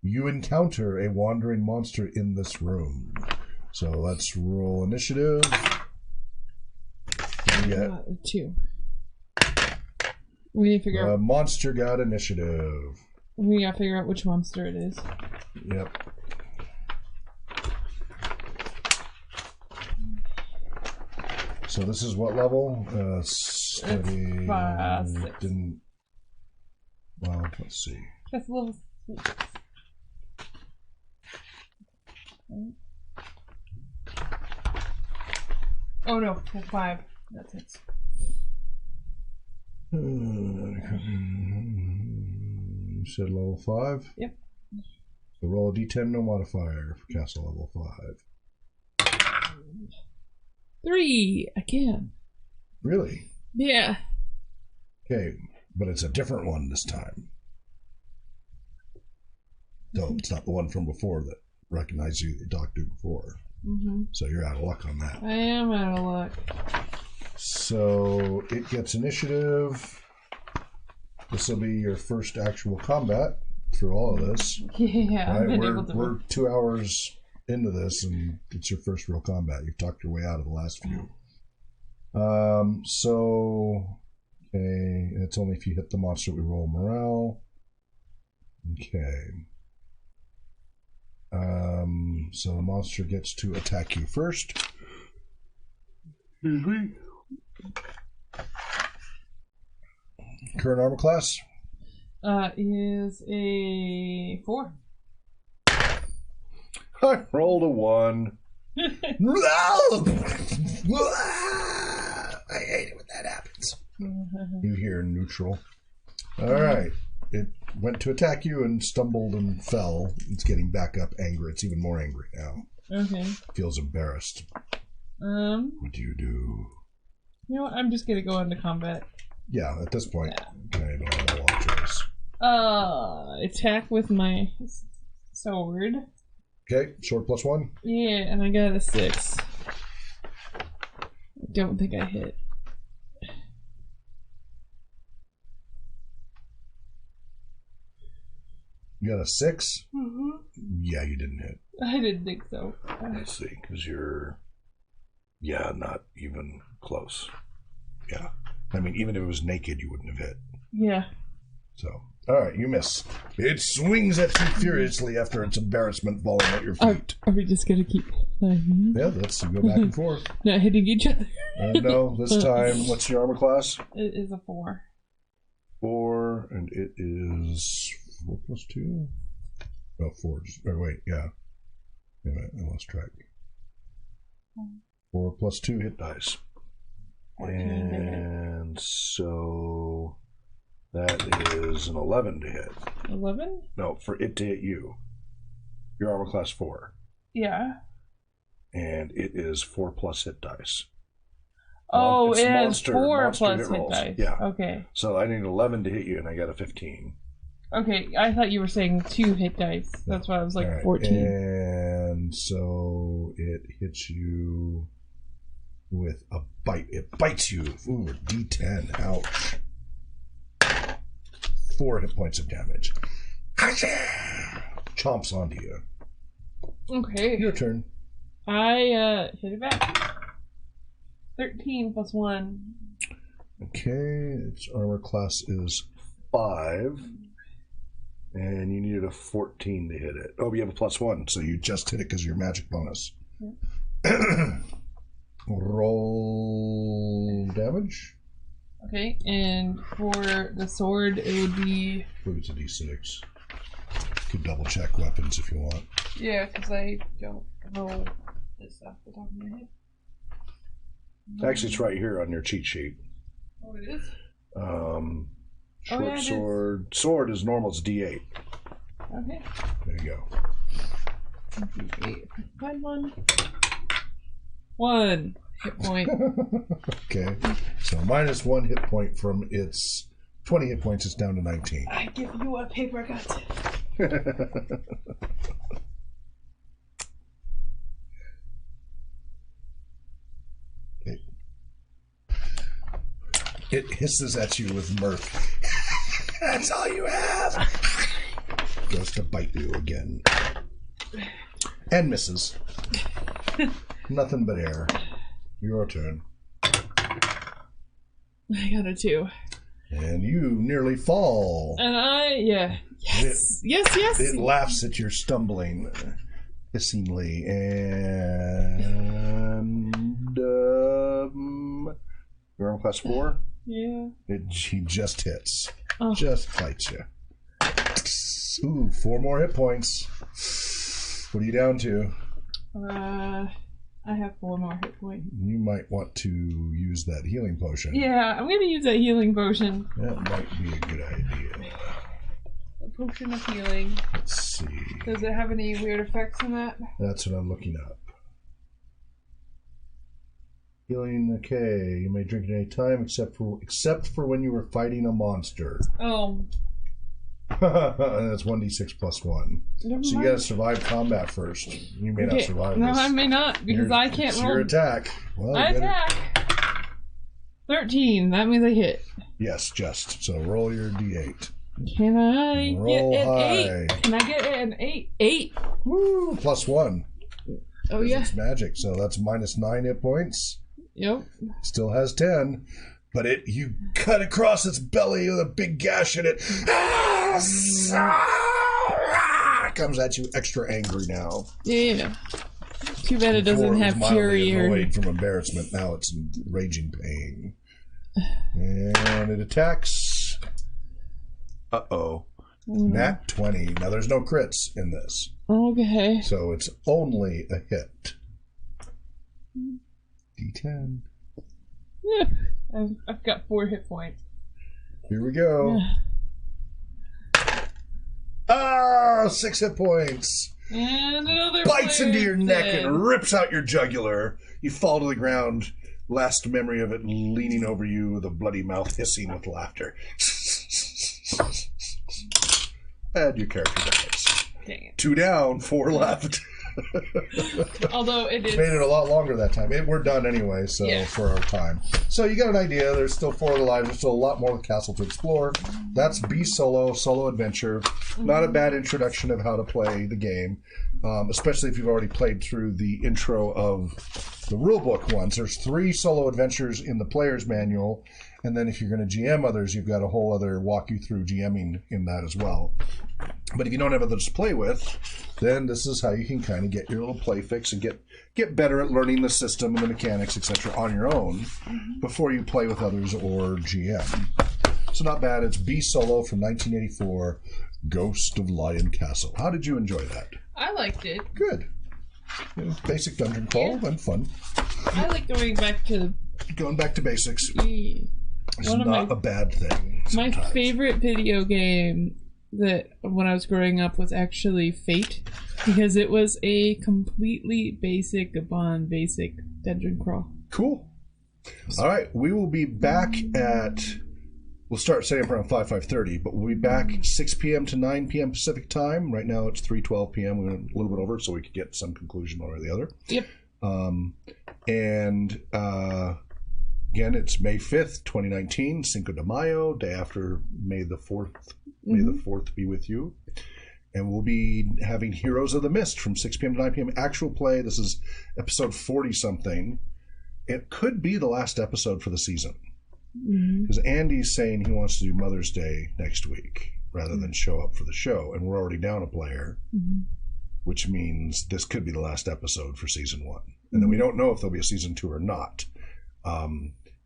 You encounter a wandering monster in this room. So let's roll initiative. Yeah. 2. We need to figure out. Monster got initiative. We gotta figure out which monster it is. Yep. So this is what level? Study. 6. Didn't. Well, let's see. That's level 6. Oh no, 5. That's it. You said level 5? Yep. So roll a d10, no modifier for castle level 5. 3 again. Really? Yeah. Okay, but it's a different one this time. No, it's not the one from before that recognized you that talked to before. So you're out of luck on that. I am out of luck. So it gets initiative. This will be your first actual combat through all of this. Yeah, right? We're 2 hours into this, and it's your first real combat. You've talked your way out of the last few. So, okay, it's only if you hit the monster we roll morale. Okay. So the monster gets to attack you first. Excuse me. Current armor class? Is a 4. I rolled a 1. I hate it when that happens. You hear neutral. Alright. It went to attack you and stumbled and fell. It's getting back up angry. It's even more angry now. Okay. Feels embarrassed. What do you do? You know what? I'm just gonna go into combat. Yeah, at this point, I don't have a long choice. Attack with my sword. Okay, sword +1. Yeah, and I got a 6. I don't think I hit. You got a 6? Yeah, you didn't hit. I didn't think so. Let's see, because you're... Yeah, not even close. Yeah. I mean, even if it was naked, you wouldn't have hit. Yeah. So, alright, you miss. It swings at you furiously after its embarrassment falling at your feet. Are we just gonna keep Yeah, let's go back and forth. Not hitting each other. No, this time, what's your armor class? It is a 4. 4, and it is 4 plus 2? Oh, 4. Oh, wait, yeah. Wait a minute, I lost track. 4 plus 2 hit dice. 14 and so that is an 11 to hit. 11? No, for it to hit you. Your armor class 4. Yeah. And it is 4 plus hit dice. Oh, It's it has monster 4 plus hit rolls. dice. Yeah. Okay. So I need 11 to hit you, and I got a 15. Okay, I thought you were saying 2 hit dice. That's why I was like All right. 14. And so it hits you with a bite. It bites you. Ooh, a D10. Ouch. 4 hit points of damage. Chomps onto you. Okay. Your turn. I hit it back. 13 plus 1. Okay, its armor class is 5. And you needed a 14 to hit it. Oh, you have a plus 1, so you just hit it because of your magic bonus. Yeah. Roll damage. Okay, and for the sword, it would be... I believe it's a D6. You could double check weapons if you want. Yeah, because I don't know this off the top of my head. Actually, it's right here on your cheat sheet. Oh, it is? Short yeah, sword. Sword is normal, it's D8. Okay. There you go. D8. Find one. 1 hit point. Okay. So minus 1 hit point from its 20 hit points, it's down to 19. I give you a paper cut. Okay. It hisses at you with mirth. That's all you have. Goes to bite you again. And misses. Nothing but air. Your turn. I got a 2. And you nearly fall. And yes. Yes. It laughs at your stumbling hissingly. And your armor class 4? Yeah. He just hits. Oh. Just fights you. Ooh, 4 more hit points. What are you down to? I have 4 more hit points. You might want to use that healing potion. Yeah, I'm gonna use that healing potion. That might be a good idea. A potion of healing. Let's see. Does it have any weird effects on that? That's what I'm looking up. Healing, okay. You may drink at any time except for when you were fighting a monster. Oh. And that's 1d6 plus 1. Never So you mind. gotta survive combat first. You may not survive No, this. I may not, because I can't it's roll. your attack. Well, I you better- attack. 13. That means I hit. Yes, just. So roll your d8. Can I Roll get an high. 8? Can I get an 8? 8. Woo! Plus 1. Oh, yeah. It's magic, so that's minus 9 hit points. Yep. Still has 10. But you cut across its belly with a big gash in it. Comes at you extra angry now. Yeah. Too bad it Before doesn't was have mildly fury or... annoyed from embarrassment. Now it's in raging pain. And it attacks. Uh-oh. Nat 20. Now there's no crits in this. Okay. So it's only a hit. D10. Yeah. I've got 4 hit points. Here we go. Ah, 6 hit points. And another Bites into your neck dead. and rips out your jugular. You fall to the ground. Last memory of it leaning over you with a bloody mouth hissing with laughter. And your character dies. Dang it. 2 down, 4 left. Although it is... Made it a lot longer that time. We're done anyway, so Yeah. for our time. So you got an idea. There's still 4 of the lives. There's still a lot more of the castle to explore. That's Be solo adventure. Not a bad introduction of how to play the game, especially if you've already played through the intro of the rulebook ones. There's 3 solo adventures in the player's manual, and then if you're going to GM others, you've got a whole other walk you through GMing in that as well. But if you don't have others to play with, then this is how you can kind of get your little play fix and get better at learning the system and the mechanics, etc., on your own before you play with others or GM. So not bad. It's B Solo from 1984, Ghost of Lion Castle. How did you enjoy that? I liked it. Good. Basic dungeon crawl and fun. I like going back to basics. Yeah. It's not a bad thing. My favorite video game that when I was growing up was actually Fate, because it was a completely basic upon basic dungeon crawl. Cool. All right, we will be back we'll start setting up around 5:30, but we'll be back 6 p.m. to 9 p.m. Pacific time. Right now it's 3:12 p.m. We went a little bit over so we could get some conclusion one or the other. Yep. Again, it's May 5th, 2019, Cinco de Mayo, day after May the 4th. May the 4th be with you. And we'll be having Heroes of the Mist from 6 p.m. to 9 p.m. actual play. This is episode 40-something. It could be the last episode for the season. Because Andy's saying he wants to do Mother's Day next week rather than show up for the show. And we're already down a player, which means this could be the last episode for season 1. And then we don't know if there'll be a season 2 or not.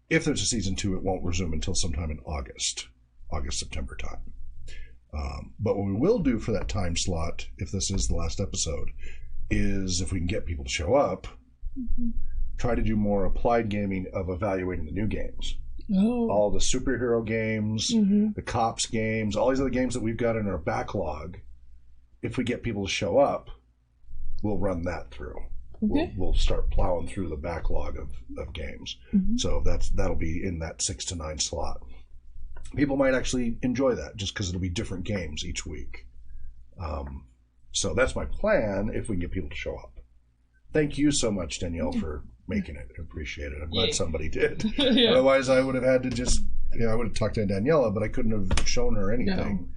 If there's a season 2, it won't resume until sometime in August, September time. But what we will do for that time slot, if this is the last episode, is if we can get people to show up, try to do more applied gaming of evaluating the new games. All the superhero games, the cops games, all these other games that we've got in our backlog. If we get people to show up, we'll run that through. Okay. We'll start plowing through the backlog of games. So that'll be in that 6 to 9 slot. People might actually enjoy that just because it'll be different games each week. So that's my plan if we can get people to show up. Thank you so much, Danielle, for making it. I appreciate it. I'm glad somebody did. Otherwise, I would have had to just, I would have talked to Daniela, but I couldn't have shown her anything. No.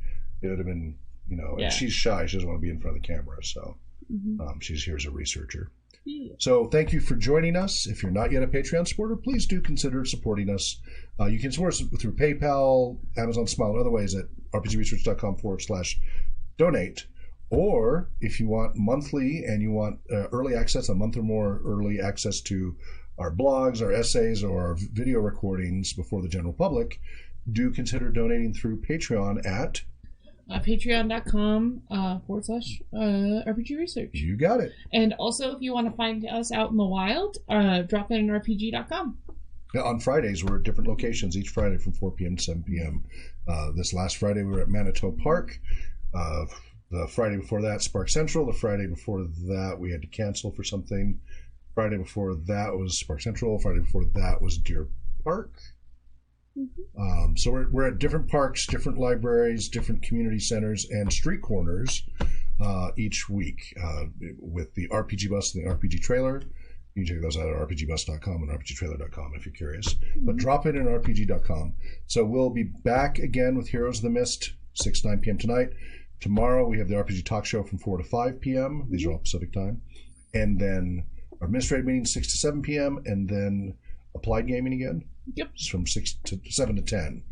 It would have been, and she's shy. She doesn't want to be in front of the camera. So she's here as a researcher. So thank you for joining us. If you're not yet a Patreon supporter, please do consider supporting us. You can support us through PayPal, Amazon Smile, and other ways at rpgresearch.com/donate. Or if you want monthly and you want early access, a month or more early access to our blogs, our essays, or our video recordings before the general public, do consider donating through Patreon at patreon.com/RPG Research. You got it. And also, if you want to find us out in the wild, drop in RPG.com. On Fridays, we're at different locations each Friday from 4 p.m. to 7 p.m. This last Friday, we were at Manitou Park. The Friday before that, Spark Central. The Friday before that, we had to cancel for something. Friday before that was Spark Central. Friday before that was Deer Park. So we're at different parks, different libraries, different community centers, and street corners each week with the RPG Bus and the RPG Trailer. You can check those out at rpgbus.com and rpgtrailer.com if you're curious. But drop in at rpg.com. So we'll be back again with Heroes of the Mist, 6 to 9 p.m. tonight. Tomorrow we have the RPG Talk Show from 4 to 5 p.m. These are all Pacific time. And then our administrative meeting 6 to 7 p.m. And then applied gaming again. Yep. It's from 7 to 10.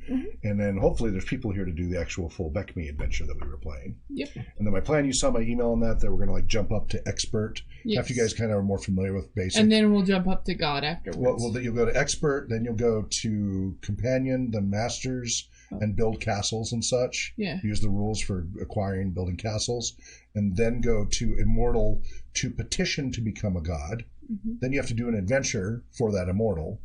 And then hopefully there's people here to do the actual full BECMI adventure that we were playing. Yep. And then my plan, you saw my email on that we're going to jump up to expert. Yes. After you guys kind of are more familiar with basic. And then we'll jump up to God afterwards. Well, you'll go to expert, then you'll go to companion, then masters, and build castles and such. Yeah. Use the rules for acquiring, building castles. And then go to immortal to petition to become a god. Then you have to do an adventure for that immortal.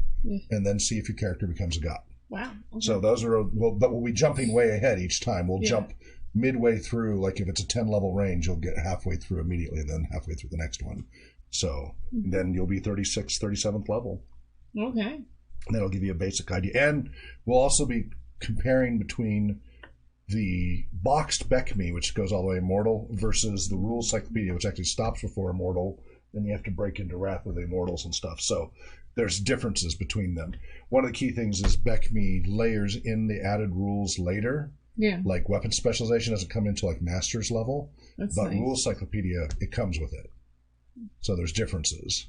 And then see if your character becomes a god. Wow. Okay. So those are, but we'll be jumping way ahead each time. We'll jump midway through, like if it's a 10 level range, you'll get halfway through immediately, and then halfway through the next one. So then you'll be 36th, 37th level. Okay. And that'll give you a basic idea. And we'll also be comparing between the boxed BECMI, which goes all the way immortal, versus the rules cyclopedia, which actually stops before immortal. Then you have to break into Wrath of the Immortals and stuff. So there's differences between them. One of the key things is BECMI layers in the added rules later. Yeah. Like weapon specialization doesn't come into master's level. That's but nice. Rules Cyclopedia, it comes with it. So there's differences.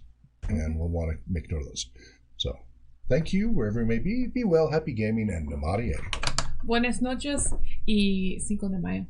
And we'll want to make note of those. So thank you, wherever you may be. Be well, happy gaming, and Namarie. Buenas noches y 5 de mayo.